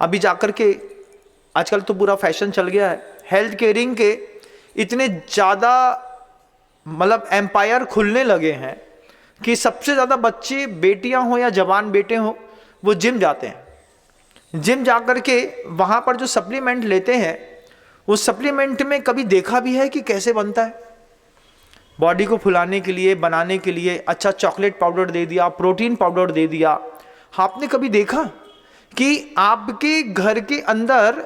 अभी जाकर के आजकल तो पूरा फैशन चल गया है, हेल्थ केयरिंग के इतने ज़्यादा मतलब एम्पायर खुलने लगे हैं कि सबसे ज़्यादा बच्चे, बेटियां हो या जवान बेटे हो, वो जिम जाते हैं। जिम जाकर के वहाँ पर जो सप्लीमेंट लेते हैं, उस सप्लीमेंट में कभी देखा भी है कि कैसे बनता है? बॉडी को फुलाने के लिए, बनाने के लिए अच्छा चॉकलेट पाउडर दे दिया, प्रोटीन पाउडर दे दिया। आपने कभी देखा कि आपके घर के अंदर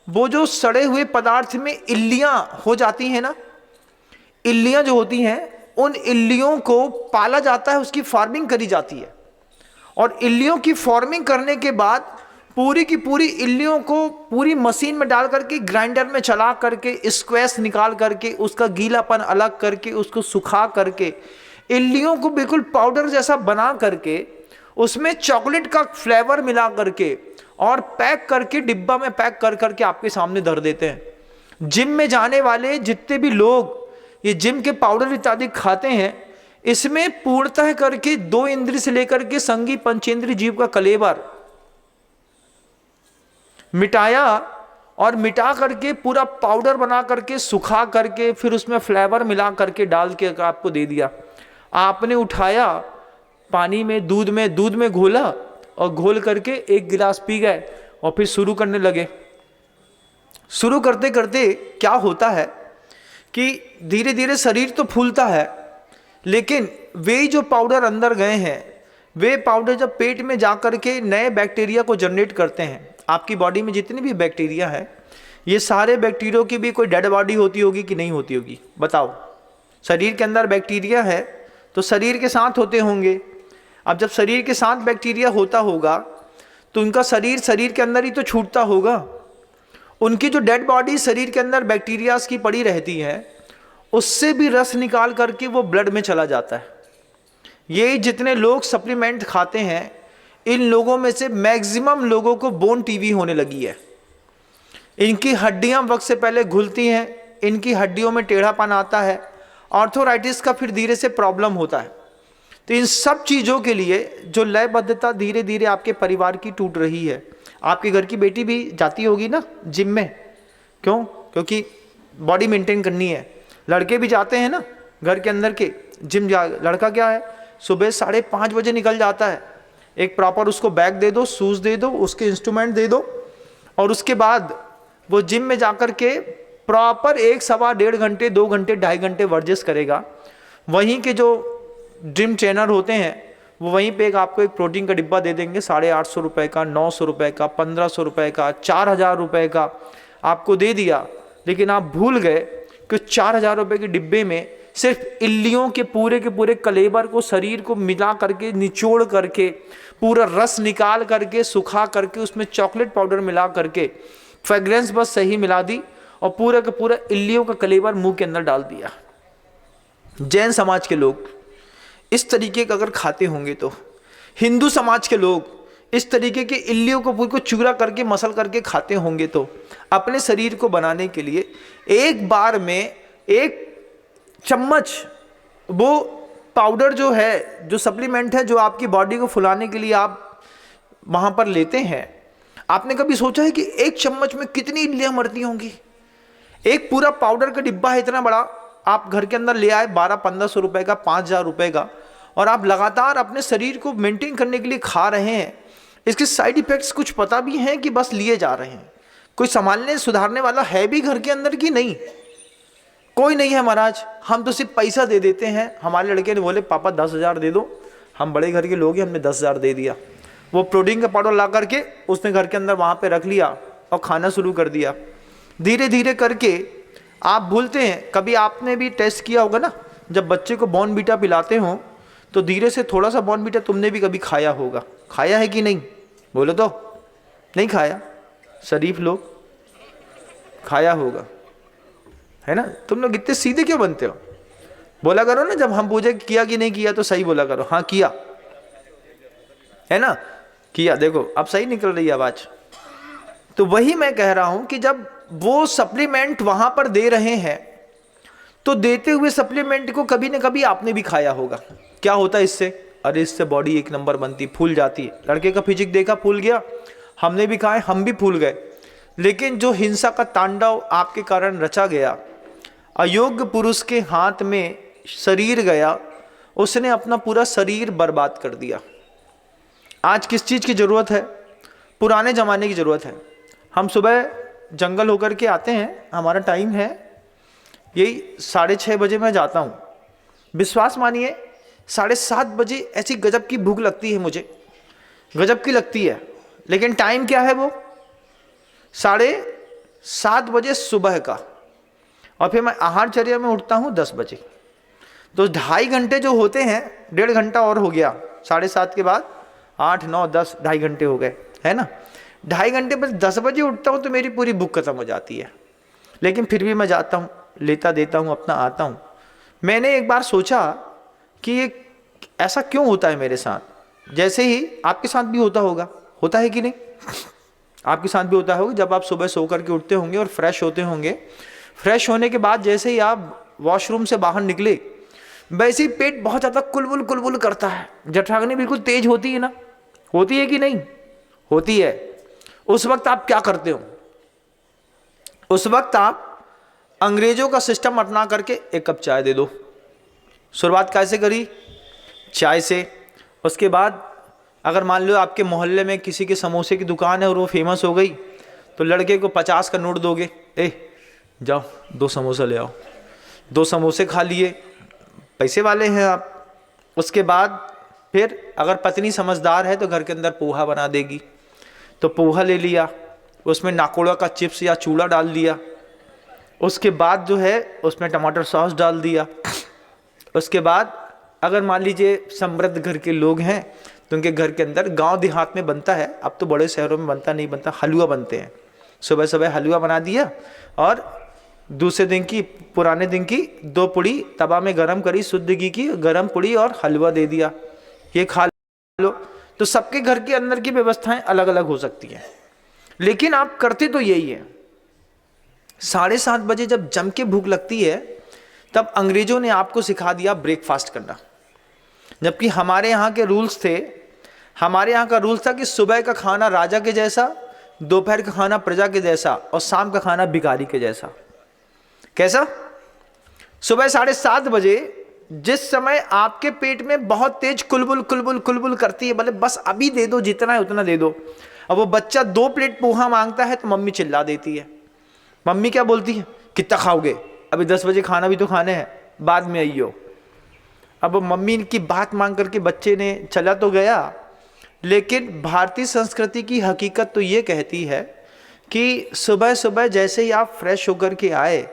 वो जो सड़े हुए पदार्थ में इल्लियां हो जाती हैं ना, इल्लियां जो होती हैं, उन इल्लियों को पाला जाता है, उसकी फार्मिंग करी जाती है। और इल्लियों की फार्मिंग करने के बाद पूरी की पूरी इल्लियों को पूरी मशीन में डाल करके, ग्राइंडर में चला करके, स्क्वैश निकाल करके, उसका गीलापन अलग करके, उसको सुखा करके, इल्लियों को बिल्कुल पाउडर जैसा बना करके, उसमें चॉकलेट का फ्लेवर मिला करके और पैक करके, डिब्बा में पैक कर करके आपके सामने धर देते हैं। जिम में जाने वाले जितने भी लोग ये जिम के पाउडर इत्यादि खाते हैं, इसमें पूर्णतः करके 2 इंद्रिय से लेकर के संगी पंचेंद्रिय जीव का कलेवर मिटाया और मिटा करके पूरा पाउडर बना करके, सुखा करके, फिर उसमें फ्लेवर मिला करके डाल के आपको दे दिया। आपने उठाया, पानी में, दूध में घोला और घोल करके 1 गिलास पी गए और फिर शुरू करने लगे। शुरू करते करते क्या होता है कि धीरे धीरे शरीर तो फूलता है, लेकिन वे जो पाउडर अंदर गए हैं, वे पाउडर जब पेट में जा करके नए बैक्टीरिया को जनरेट करते हैं। आपकी बॉडी में जितनी भी बैक्टीरिया है, ये सारे बैक्टीरिया की भी कोई डेड बॉडी होती होगी कि नहीं होती होगी? बताओ। शरीर के अंदर बैक्टीरिया है तो शरीर के साथ होते होंगे। अब जब शरीर के साथ बैक्टीरिया होता होगा तो उनका शरीर के अंदर ही तो छूटता होगा। उनकी जो डेड बॉडी शरीर के अंदर बैक्टीरियाज की पड़ी रहती है, उससे भी रस निकाल करके वो ब्लड में चला जाता है। ये जितने लोग सप्लीमेंट खाते हैं, इन लोगों में से मैक्सिमम लोगों को बोन टीवी होने लगी है। इनकी हड्डियां वक्त से पहले घुलती हैं, इनकी हड्डियों में टेढ़ापन आता है, आर्थराइटिस का फिर धीरे से प्रॉब्लम होता है। तो इन सब चीज़ों के लिए जो लयबद्धता धीरे धीरे आपके परिवार की टूट रही है। आपके घर की बेटी भी जाती होगी ना जिम में, क्यों? क्योंकि बॉडी मेंटेन करनी है। लड़के भी जाते हैं ना घर के अंदर के जिम। लड़का क्या है, सुबह 5:30 बजे निकल जाता है। एक प्रॉपर उसको बैग दे दो, शूज़ दे दो, उसके इंस्ट्रूमेंट दे दो, और उसके बाद वो जिम में जाकर के प्रॉपर 1 सवा 1.5 घंटे, 2 घंटे, 2.5 घंटे वर्जिश करेगा। वहीं के जो जिम ट्रेनर होते हैं वो वहीं पे आपको एक प्रोटीन का डिब्बा दे देंगे, 850 रुपये का, 900 रुपये का, 1500 रुपये का, 4000 रुपये का आपको दे दिया। लेकिन आप भूल गए कि 4000 रुपये के डिब्बे में सिर्फ इल्लियों के पूरे कलेबर को, शरीर को मिला करके, निचोड़ करके, पूरा रस निकाल करके, सुखा करके, उसमें चॉकलेट पाउडर मिला करके, फ्रेग्रेंस बस सही मिला दी और पूरा का पूरा इल्लियों का कलेबर मुंह के अंदर डाल दिया। जैन समाज के लोग इस तरीके का अगर खाते होंगे तो हिंदू समाज के लोग इस तरीके के इल्लियों को पूरी को चूरा करके, मसल करके खाते होंगे तो अपने शरीर को बनाने के लिए एक बार में 1 चम्मच वो पाउडर जो है, जो सप्लीमेंट है, जो आपकी बॉडी को फुलाने के लिए आप वहाँ पर लेते हैं, आपने कभी सोचा है कि 1 चम्मच में कितनी इल्लियाँ मरती होंगी? एक पूरा पाउडर का डिब्बा है इतना बड़ा, आप घर के अंदर ले आए 1200-1500 रुपये का, 5000 रुपये का, और आप लगातार अपने शरीर को मेंटेन करने के लिए खा रहे हैं। इसके साइड इफ़ेक्ट्स कुछ पता भी हैं कि बस लिए जा रहे हैं? कोई संभालने सुधारने वाला है भी घर के अंदर कि नहीं? कोई नहीं है महाराज। हम तो सिर्फ पैसा दे देते हैं। हमारे लड़के ने बोले पापा 10,000 दे दो, हम बड़े घर के लोग हैं, हमने 10,000 दे दिया। वो प्रोटीन का पाउडर ला करके उसने घर के अंदर वहाँ पे रख लिया और खाना शुरू कर दिया। धीरे धीरे करके आप भूलते हैं। कभी आपने भी टेस्ट किया होगा ना, जब बच्चे को बॉर्नवीटा पिलाते हो तो धीरे से थोड़ा सा बॉर्नवीटा तुमने भी कभी खाया होगा, खाया है कि नहीं? बोलो तो। नहीं खाया? शरीफ लोग खाया होगा, है ना? तुम लोग इतने सीधे क्यों बनते हो? बोला करो ना, जब हम पूछे किया कि नहीं किया तो सही बोला करो, हाँ किया, है ना? किया। देखो अब सही निकल रही है आवाज। तो वही मैं कह रहा हूं कि जब वो सप्लीमेंट वहां पर दे रहे हैं तो देते हुए सप्लीमेंट को कभी ना कभी आपने भी खाया होगा। क्या होता है इससे? अरे इससे बॉडी एक नंबर बनती, फूल जाती है। लड़के का फिजिक देखा, फूल गया, हमने भी खाए, हम भी फूल गए। लेकिन जो हिंसा का तांडव आपके कारण रचा गया, अयोग्य पुरुष के हाथ में शरीर गया, उसने अपना पूरा शरीर बर्बाद कर दिया। आज किस चीज़ की ज़रूरत है? पुराने ज़माने की ज़रूरत है। हम सुबह जंगल होकर के आते हैं, हमारा टाइम है यही 6:30 बजे मैं जाता हूँ। विश्वास मानिए 7:30 बजे ऐसी गजब की भूख लगती है मुझे, गजब की लगती है। लेकिन टाइम क्या है वो? 7:30 बजे सुबह का। और फिर मैं आहारचर्या में उठता हूँ 10 बजे। तो 2.5 घंटे जो होते हैं, 1.5 घंटा और हो गया। 7:30 के बाद 8, 9, 10, 2.5 घंटे हो गए, है ना? 2.5 घंटे पर 10 बजे उठता हूँ तो मेरी पूरी भूख खत्म हो जाती है। लेकिन फिर भी मैं जाता हूँ, लेता देता हूँ, अपना आता हूँ। मैंने एक बार सोचा कि ये ऐसा क्यों होता है मेरे साथ? जैसे ही आपके साथ भी होता होगा, होता है कि नहीं? आपके साथ भी होता होगा। जब आप सुबह सो करके उठते होंगे और फ्रेश होते होंगे, फ्रेश होने के बाद जैसे ही आप वॉशरूम से बाहर निकले, वैसे ही पेट बहुत ज़्यादा कुलबुल कुलबुल करता है, जठराग्नि बिल्कुल तेज होती है ना? होती है कि नहीं? होती है। उस वक्त आप क्या करते हो? उस वक्त आप अंग्रेजों का सिस्टम अपना करके 1 कप चाय दे दो। शुरुआत कैसे करी? चाय से। उसके बाद अगर मान लो आपके मोहल्ले में किसी के समोसे की दुकान है और वो फेमस हो गई, तो लड़के को 50 का नोट दोगे, जाओ 2 समोसा ले आओ। 2 समोसे खा लिए, पैसे वाले हैं आप। उसके बाद फिर अगर पत्नी समझदार है तो घर के अंदर पोहा बना देगी, तो पोहा ले लिया, उसमें नाकोड़ा का चिप्स या चूड़ा डाल दिया। उसके बाद जो है उसमें टमाटर सॉस डाल दिया। उसके बाद अगर मान लीजिए समृद्ध घर के लोग हैं तो उनके घर के अंदर, गांव देहात में बनता है, अब तो बड़े शहरों में बनता नहीं, बनता हलवा बनते हैं। सुबह सुबह हलवा बना दिया और दूसरे दिन की, पुराने दिन की 2 पुड़ी तवा में गरम करी, शुद्ध घी की गरम पुड़ी और हलवा दे दिया, ये खा लो। तो सबके घर के अंदर की व्यवस्थाएं अलग अलग हो सकती हैं, लेकिन आप करते तो यही है। 7:30 बजे जब जम के भूख लगती है, तब अंग्रेजों ने आपको सिखा दिया ब्रेकफास्ट करना। जबकि हमारे यहाँ के रूल्स थे, हमारे यहाँ का रूल्स था कि सुबह का खाना राजा के जैसा, दोपहर का खाना प्रजा के जैसा और शाम का खाना भिखारी के जैसा। कैसा? सुबह 7:30 बजे जिस समय आपके पेट में बहुत तेज कुलबुल कुलबुल कुलबुल करती है, बोले बस अभी दे दो, जितना है उतना दे दो। अब वो बच्चा 2 प्लेट पोहा मांगता है तो मम्मी चिल्ला देती है। मम्मी क्या बोलती है? कितना खाओगे? अभी 10 बजे खाना भी तो खाने हैं, बाद में आइयो। अब मम्मी की बात मान करके बच्चे ने चला तो गया, लेकिन भारतीय संस्कृति की हकीकत तो ये कहती है कि सुबह सुबह जैसे ही आप फ्रेश होकर के आए,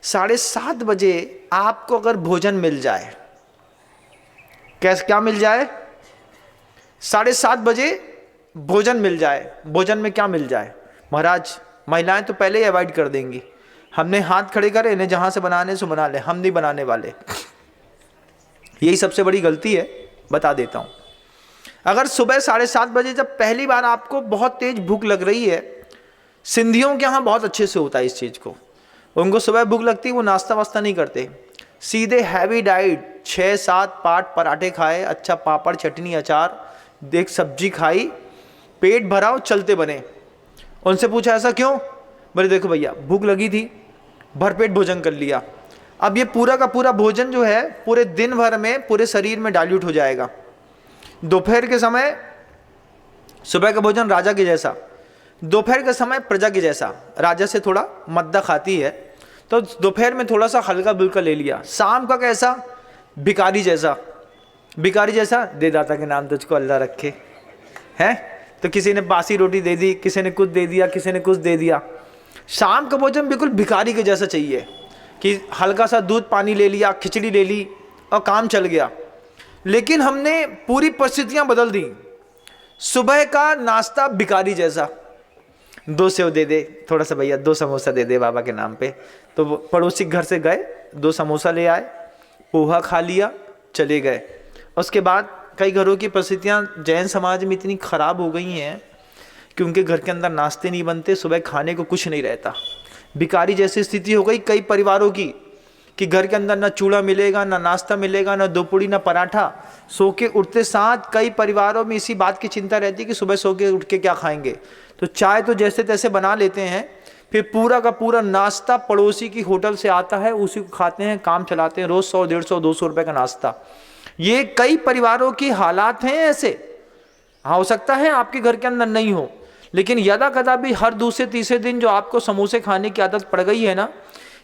7:30 बजे आपको अगर भोजन मिल जाए, कैसे, क्या मिल जाए? 7:30 बजे भोजन मिल जाए। भोजन में क्या मिल जाए? महाराज महिलाएं तो पहले ही अवॉइड कर देंगी, हमने हाथ खड़े करे, इन्हें जहां से बनाने से बना ले, हम नहीं बनाने वाले। यही सबसे बड़ी गलती है, बता देता हूं। अगर सुबह 7:30 बजे जब पहली बार आपको बहुत तेज भूख लग रही है, सिंधियों के यहाँ बहुत अच्छे से होता है इस चीज़ को, उनको सुबह भूख लगती है, वो नाश्ता वास्ता नहीं करते, सीधे हैवी डाइट, 6-7 पाट पराठे खाए, अच्छा पापड़ चटनी अचार, देख सब्जी खाई, पेट भरा, चलते बने। उनसे पूछा ऐसा क्यों? बोले देखो भैया भूख लगी थी, भरपेट भोजन कर लिया, अब ये पूरा का पूरा भोजन जो है पूरे दिन भर में पूरे शरीर में डाइल्यूट हो जाएगा। दोपहर के समय सुबह का भोजन राजा के जैसा, दोपहर के समय प्रजा के जैसा। राजा से थोड़ा मद्दा खाती है तो दोपहर में थोड़ा सा हल्का बुल्का ले लिया, शाम का कैसा? भिखारी जैसा। भिखारी जैसा, दे दाता के नाम तुझको अल्लाह रखे, हैं? तो किसी ने बासी रोटी दे दी, किसी ने कुछ दे दिया, किसी ने कुछ दे दिया। शाम का भोजन बिल्कुल भिखारी के जैसा चाहिए। कि हल्का सा दूध पानी ले लिया, खिचड़ी ले ली और काम चल गया। लेकिन हमने पूरी परिस्थितियां बदल दी। सुबह का नाश्ता भिखारी जैसा, 2 सेव दे दे, थोड़ा सा भैया 2 समोसा दे दे बाबा के नाम पे। तो वो पड़ोसी घर से गए, 2 समोसा ले आए, पोहा खा लिया, चले गए। उसके बाद कई घरों की परिस्थितियाँ जैन समाज में इतनी ख़राब हो गई हैं कि उनके घर के अंदर नाश्ते नहीं बनते, सुबह खाने को कुछ नहीं रहता। भिखारी जैसी स्थिति हो गई कई परिवारों की कि घर के अंदर ना चूड़ा मिलेगा, ना नाश्ता मिलेगा, ना 2 पूड़ी, ना पराठा। सो के उठते साथ कई परिवारों में इसी बात की चिंता रहती है कि सुबह सो के उठ के क्या खाएंगे। तो चाय तो जैसे तैसे बना लेते हैं, फिर पूरा का पूरा नाश्ता पड़ोसी की होटल से आता है, उसी को खाते हैं, काम चलाते हैं। रोज़ 100, 150, 200 रुपये का नाश्ता। ये कई परिवारों की हालात हैं ऐसे। हाँ, हो सकता है आपके घर के अंदर नहीं हो, लेकिन यदा कदा भी हर दूसरे तीसरे दिन जो आपको समोसे खाने की आदत पड़ गई है ना,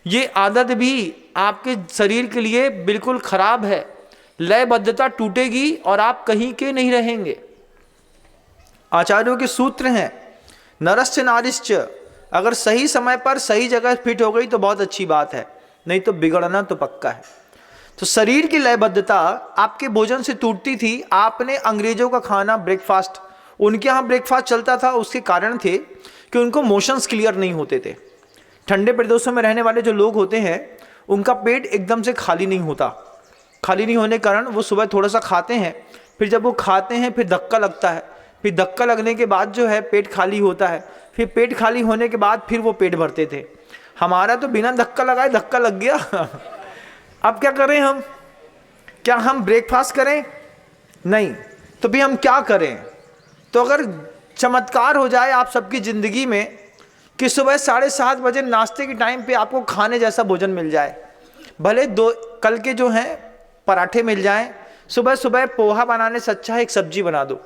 ये आदत भी आपके शरीर के लिए बिल्कुल खराब है। लयबद्धता टूटेगी और आप कहीं के नहीं रहेंगे। आचार्यों के सूत्र हैं, नरस्य नारिश्च। अगर सही समय पर सही जगह फिट हो गई तो बहुत अच्छी बात है, नहीं तो बिगड़ना तो पक्का है। तो शरीर की लयबद्धता आपके भोजन से टूटती थी। आपने अंग्रेजों का खाना ब्रेकफास्ट, उनके यहाँ ब्रेकफास्ट चलता था, उसके कारण थे कि उनको मोशंस क्लियर नहीं होते थे। ठंडे प्रदेशों में रहने वाले जो लोग होते हैं उनका पेट एकदम से खाली नहीं होता। खाली नहीं होने के कारण वो सुबह थोड़ा सा खाते हैं, फिर जब वो खाते हैं फिर धक्का लगता है, फिर धक्का लगने के बाद जो है पेट खाली होता है, फिर पेट खाली होने के बाद फिर वो पेट भरते थे। हमारा तो बिना धक्का लगाए धक्का लग गया। अब क्या करें हम? क्या हम ब्रेकफास्ट करें? नहीं। तो भी हम क्या करें? तो अगर चमत्कार हो जाए आप सबकी ज़िंदगी में कि सुबह 7:30 बजे नाश्ते के टाइम पे आपको खाने जैसा भोजन मिल जाए, भले 2 कल के जो हैं पराठे मिल जाएं, सुबह सुबह पोहा बनाने से अच्छा है एक सब्जी बना दो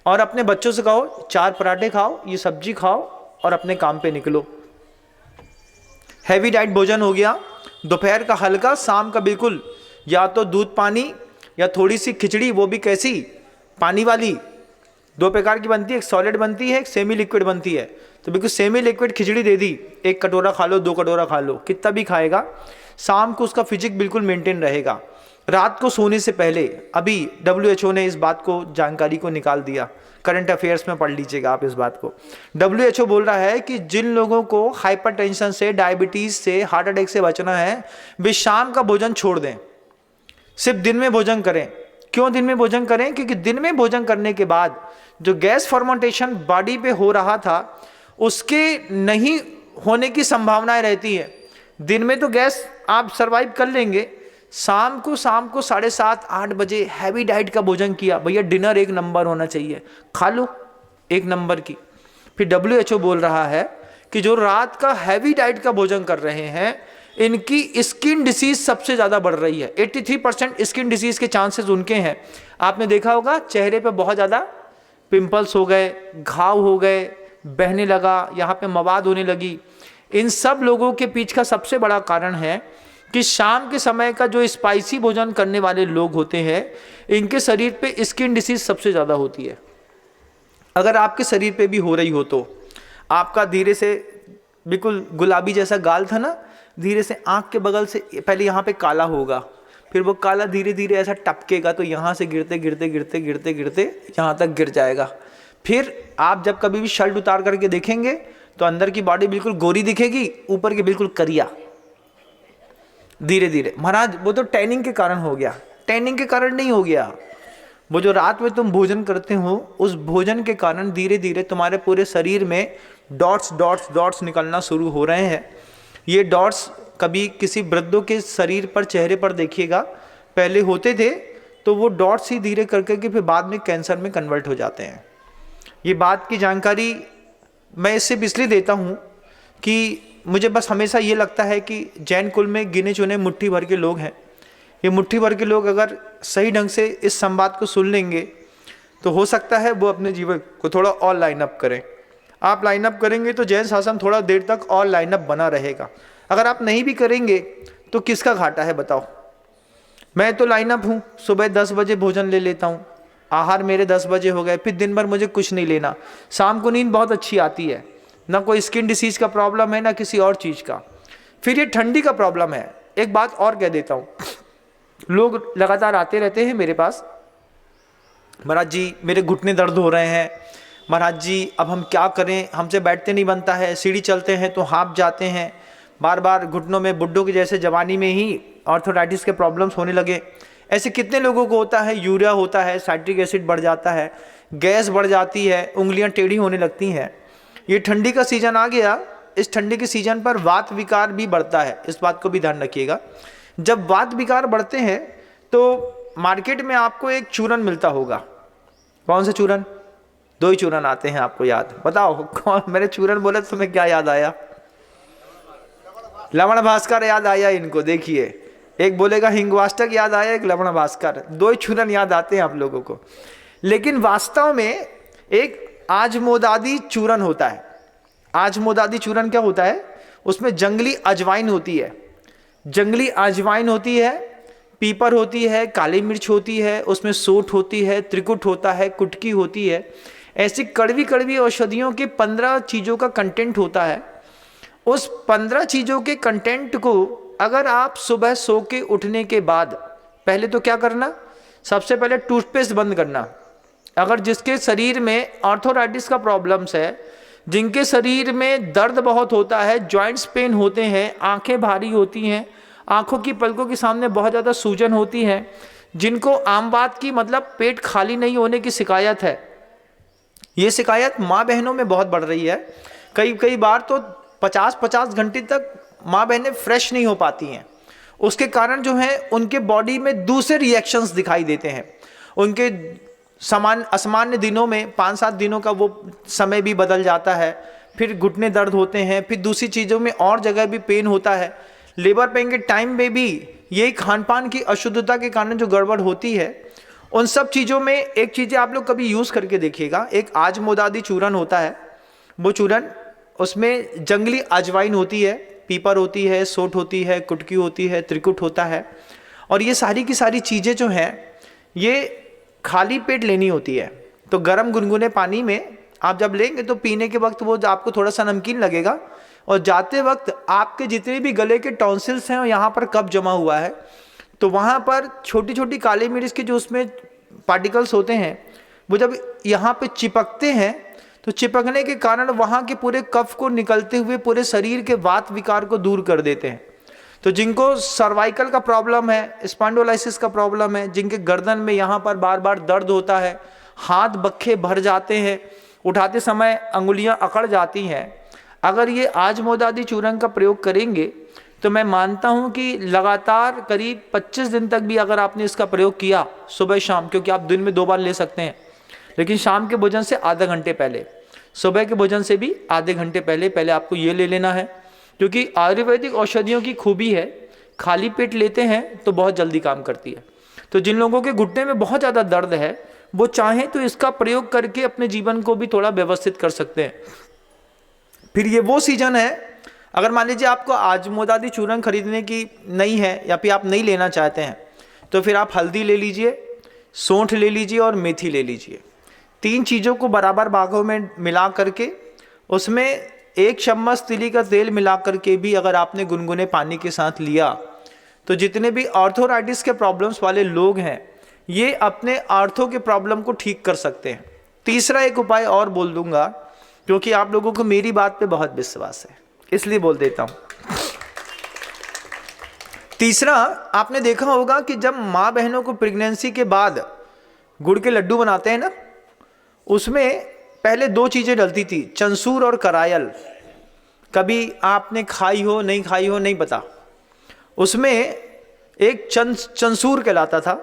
और अपने बच्चों से कहो 4 पराठे खाओ, ये सब्जी खाओ और अपने काम पे निकलो। हैवी डाइट भोजन हो गया, दोपहर का हल्का, शाम का बिल्कुल या तो दूध पानी या थोड़ी सी खिचड़ी, वो भी कैसी, पानी वाली। 2 प्रकार की बनती है, एक सॉलिड बनती है, एक सेमी लिक्विड बनती है। तो बिल्कुल सेमी लिक्विड खिचड़ी दे दी, 1 कटोरा खा लो, 2 कटोरा खा लो, कितना भी खाएगा, शाम को उसका फिजिक बिल्कुल मेंटेन रहेगा। रात को सोने से पहले, अभी WHO ने इस बात को, जानकारी को निकाल दिया, करंट अफेयर्स में पढ़ लीजिएगा आप इस बात को। WHO बोल रहा है कि जिन लोगों को हाइपरटेंशन से, डायबिटीज से, हार्ट अटैक से बचना है, वे शाम का भोजन छोड़ दें, सिर्फ दिन में भोजन करें। क्यों दिन में भोजन करें? क्योंकि दिन में भोजन करने के बाद जो गैस फर्मेंटेशन बॉडी पे हो रहा था उसके नहीं होने की संभावनाएं रहती है। दिन में तो गैस आप सरवाइव कर लेंगे, शाम को 7:30 8 बजे हैवी डाइट का भोजन किया, भैया डिनर 1 नंबर होना चाहिए, खा लो 1 नंबर की। फिर WHO बोल रहा है कि जो रात का हैवी डाइट का भोजन कर रहे हैं इनकी स्किन डिसीज सबसे ज़्यादा बढ़ रही है। 83% स्किन डिसीज के चांसेस उनके हैं। आपने देखा होगा चेहरे पे बहुत ज़्यादा पिंपल्स हो गए, घाव हो गए, बहने लगा, यहाँ पे मवाद होने लगी। इन सब लोगों के पीछे का सबसे बड़ा कारण है कि शाम के समय का जो स्पाइसी भोजन करने वाले लोग होते हैं इनके शरीर पे स्किन डिसीज सबसे ज़्यादा होती है। अगर आपके शरीर पे भी हो रही हो तो आपका धीरे से, बिल्कुल गुलाबी जैसा गाल था ना, धीरे से आँख के बगल से पहले यहाँ पे काला होगा, फिर वो काला धीरे धीरे ऐसा टपकेगा, तो यहाँ से गिरते गिरते गिरते गिरते गिरते यहाँ तक गिर जाएगा। फिर आप जब कभी भी शर्ट उतार करके देखेंगे तो अंदर की बॉडी बिल्कुल गोरी दिखेगी, ऊपर की बिल्कुल करिया। धीरे धीरे, महाराज वो तो टैनिंग के कारण हो गया, टैनिंग के कारण नहीं हो गया, वो जो रात में तुम भोजन करते हो उस भोजन के कारण धीरे धीरे तुम्हारे पूरे शरीर में डॉट्स डॉट्स डॉट्स निकलना शुरू हो रहे हैं। ये डॉट्स कभी किसी वृद्धों के शरीर पर, चेहरे पर देखिएगा, पहले होते थे तो वो डॉट्स ही धीरे करके के फिर बाद में कैंसर में कन्वर्ट हो जाते हैं। ये बात की जानकारी मैं इससे इसलिए देता हूँ कि मुझे बस हमेशा ये लगता है कि जैन कुल में गिने चुने मुट्ठी भर के लोग हैं। ये मुट्ठी भर के लोग अगर सही ढंग से इस संवाद को सुन लेंगे तो हो सकता है वो अपने जीवन को थोड़ा और लाइन अप करें। आप लाइन अप करेंगे तो जैन शासन थोड़ा देर तक और लाइन अप बना रहेगा। अगर आप नहीं भी करेंगे तो किसका घाटा है बताओ? मैं तो लाइन अप हूँ, सुबह 10 बजे भोजन ले लेता हूँ, आहार मेरे 10 बजे हो गए, फिर दिन भर मुझे कुछ नहीं लेना, शाम को नींद बहुत अच्छी आती है, ना कोई स्किन डिसीज़ का प्रॉब्लम है ना किसी और चीज़ का। फिर ये ठंडी का प्रॉब्लम है। एक बात और कह देता हूँ, लोग लगातार आते रहते हैं मेरे पास, महाराज जी मेरे घुटने दर्द हो रहे हैं, महाराज जी अब हम क्या करें, हमसे बैठते नहीं बनता है, सीढ़ी चलते हैं तो हाँफ जाते हैं, बार बार घुटनों में बुड्ढों की जैसे जवानी में ही ऑर्थोराइटिस के प्रॉब्लम्स होने लगे। ऐसे कितने लोगों को होता है, यूरिया होता है, साइट्रिक एसिड बढ़ जाता है, गैस बढ़ जाती है, उंगलियां टेढ़ी होने लगती हैं। ये ठंडी का सीजन आ गया, इस ठंडी के सीजन पर वात विकार भी बढ़ता है, इस बात को भी ध्यान रखिएगा। जब वात विकार बढ़ते हैं तो मार्केट में आपको एक चूरन मिलता होगा। कौन सा चूरन? 2 ही चूरन आते हैं आपको याद, बताओ कौन? मैंने चूरन बोला तो तुम्हें क्या याद आया? लवण भास्कर याद आया इनको, देखिए एक बोलेगा हिंगवाष्टक याद आया, एक लवण भास्कर, 2 ही चूरन याद आते हैं आप लोगों को। लेकिन वास्तव में एक आजमोदादी चूरन होता है। आजमोदादी चूरन क्या होता है? उसमें जंगली अजवाइन होती है, जंगली अजवाइन होती है, पीपर होती है, काली मिर्च होती है, उसमें सोंठ होती है, त्रिकुट होता है, कुटकी होती है, ऐसी कड़वी कड़वी औषधियों के 15 चीज़ों का कंटेंट होता है। उस 15 चीज़ों के कंटेंट को अगर आप सुबह सो के उठने के बाद पहले तो क्या करना, सबसे पहले टूथपेस्ट बंद करना। अगर जिसके शरीर में आर्थराइटिस का प्रॉब्लम्स है, जिनके शरीर में दर्द बहुत होता है, जॉइंट्स पेन होते हैं, आंखें भारी होती हैं, आंखों की पलकों के सामने बहुत ज़्यादा सूजन होती है, जिनको आम बात की मतलब पेट खाली नहीं होने की शिकायत है, ये शिकायत माँ बहनों में बहुत बढ़ रही है। कई बार तो 50-50 घंटे तक माँ बहनें फ्रेश नहीं हो पाती हैं। उसके कारण जो है उनके बॉडी में दूसरे रिएक्शंस दिखाई देते हैं। उनके असामान्य दिनों में 5-7 दिनों का वो समय भी बदल जाता है, फिर घुटने दर्द होते हैं, फिर दूसरी चीज़ों में और जगह भी पेन होता है। लेबर पेन के टाइम में भी यही खान पान की अशुद्धता के कारण जो गड़बड़ होती है, उन सब चीज़ों में एक चीज़ें आप लोग कभी यूज़ करके देखिएगा। एक आजमोदादी चूरन होता है, वो चूरन उसमें जंगली अजवाइन होती है, पीपर होती है, सोंठ होती है, कुटकी होती है, त्रिकुट होता है, और ये सारी की सारी चीज़ें जो हैं ये खाली पेट लेनी होती है। तो गर्म गुनगुने पानी में आप जब लेंगे तो पीने के वक्त वो आपको थोड़ा सा नमकीन लगेगा, और जाते वक्त आपके जितने भी गले के टॉन्सिल्स हैं और यहाँ पर कफ जमा हुआ है तो वहाँ पर छोटी छोटी काली मिर्च के जो उसमें पार्टिकल्स होते हैं वो जब यहाँ पे चिपकते हैं तो चिपकने के कारण वहाँ के पूरे कफ को निकलते हुए पूरे शरीर के वात विकार को दूर कर देते हैं। तो जिनको सर्वाइकल का प्रॉब्लम है, स्पॉन्डिलोलाइसिस का प्रॉब्लम है, जिनके गर्दन में यहाँ पर बार बार दर्द होता है, हाथ बक्खे भर जाते हैं, उठाते समय अंगुलियाँ अकड़ जाती हैं, अगर ये आजमोदादी चूरन का प्रयोग करेंगे तो मैं मानता हूँ कि लगातार करीब 25 दिन तक भी अगर आपने इसका प्रयोग किया सुबह शाम, क्योंकि आप दिन में 2 बार ले सकते हैं, लेकिन शाम के भोजन से आधा घंटे पहले, सुबह के भोजन से भी आधे घंटे पहले आपको ये ले लेना है। क्योंकि आयुर्वेदिक औषधियों की खूबी है, खाली पेट लेते हैं तो बहुत जल्दी काम करती है। तो जिन लोगों के घुटने में बहुत ज़्यादा दर्द है वो चाहें तो इसका प्रयोग करके अपने जीवन को भी थोड़ा व्यवस्थित कर सकते हैं। फिर ये वो सीजन है, अगर मान लीजिए आपको आजमोदादी चूरन खरीदने की नहीं है या फिर आप नहीं लेना चाहते हैं तो फिर आप हल्दी ले लीजिए, सौंठ ले लीजिए और मेथी ले लीजिए। 3 चीज़ों को बराबर भागों में मिला करके उसमें 1 चम्मच तिली का तेल मिला करके भी अगर आपने गुनगुने पानी के साथ लिया तो जितने भी आर्थोराइटिस के प्रॉब्लम्स वाले लोग हैं ये अपने आर्थो के प्रॉब्लम को ठीक कर सकते हैं। तीसरा एक उपाय और बोल दूंगा क्योंकि आप लोगों को मेरी बात पे बहुत विश्वास है, इसलिए बोल देता हूं। तीसरा, आपने देखा होगा कि जब माँ बहनों को प्रेगनेंसी के बाद गुड़ के लड्डू बनाते हैं ना, उसमें पहले 2 चीज़ें डलती थी, चंसूर और करायल। कभी आपने खाई हो नहीं खाई हो नहीं पता। उसमें एक चंसूर कहलाता था,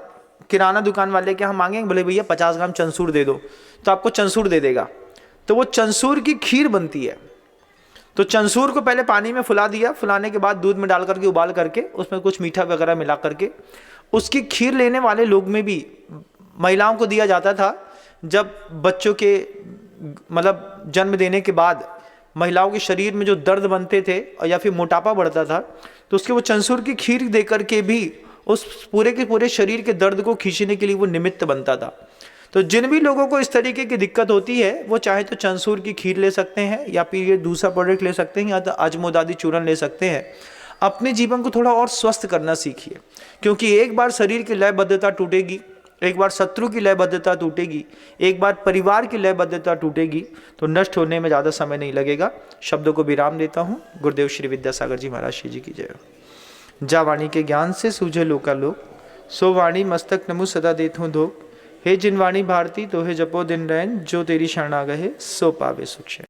किराना दुकान वाले के यहाँ मांगेंगे, बोले भैया 50 ग्राम चंसूर दे दो, तो आपको चंसूर दे देगा। तो वो चंसूर की खीर बनती है। तो चंसूर को पहले पानी में फुला दिया, फुलाने के बाद दूध में डाल करके उबाल करके उसमें कुछ मीठा वगैरह मिला करके उसकी खीर लेने वाले लोग में भी महिलाओं को दिया जाता था। जब बच्चों के मतलब जन्म देने के बाद महिलाओं के शरीर में जो दर्द बनते थे या फिर मोटापा बढ़ता था तो उसके वो चंसूर की खीर दे करके भी उस पूरे के पूरे शरीर के दर्द को खींचने के लिए वो निमित्त बनता था। तो जिन भी लोगों को इस तरीके की दिक्कत होती है वो चाहे तो चंसूर की खीर ले सकते हैं या फिर ये दूसरा प्रोडक्ट ले सकते हैं या तो आजमोदादी चूरन ले सकते हैं। अपने जीवन को थोड़ा और स्वस्थ करना सीखिए, क्योंकि एक बार शरीर की लयबद्धता टूटेगी, एक बार शत्रु की लयबद्धता टूटेगी, एक बार परिवार की लयबद्धता टूटेगी, तो नष्ट होने में ज़्यादा समय नहीं लगेगा। शब्दों को विराम देता हूँ। गुरुदेव श्री विद्यासागर जी महाराज श्री जी की जय हो। जा वाणी के ज्ञान से सूझे लोकालोक, सो वाणी मस्तक नमु सदा देथूं धोख। हे जिन वाणी भारती तो हे जपो दिन रैन, जो तेरी शरण आ गए सो पावे सुख।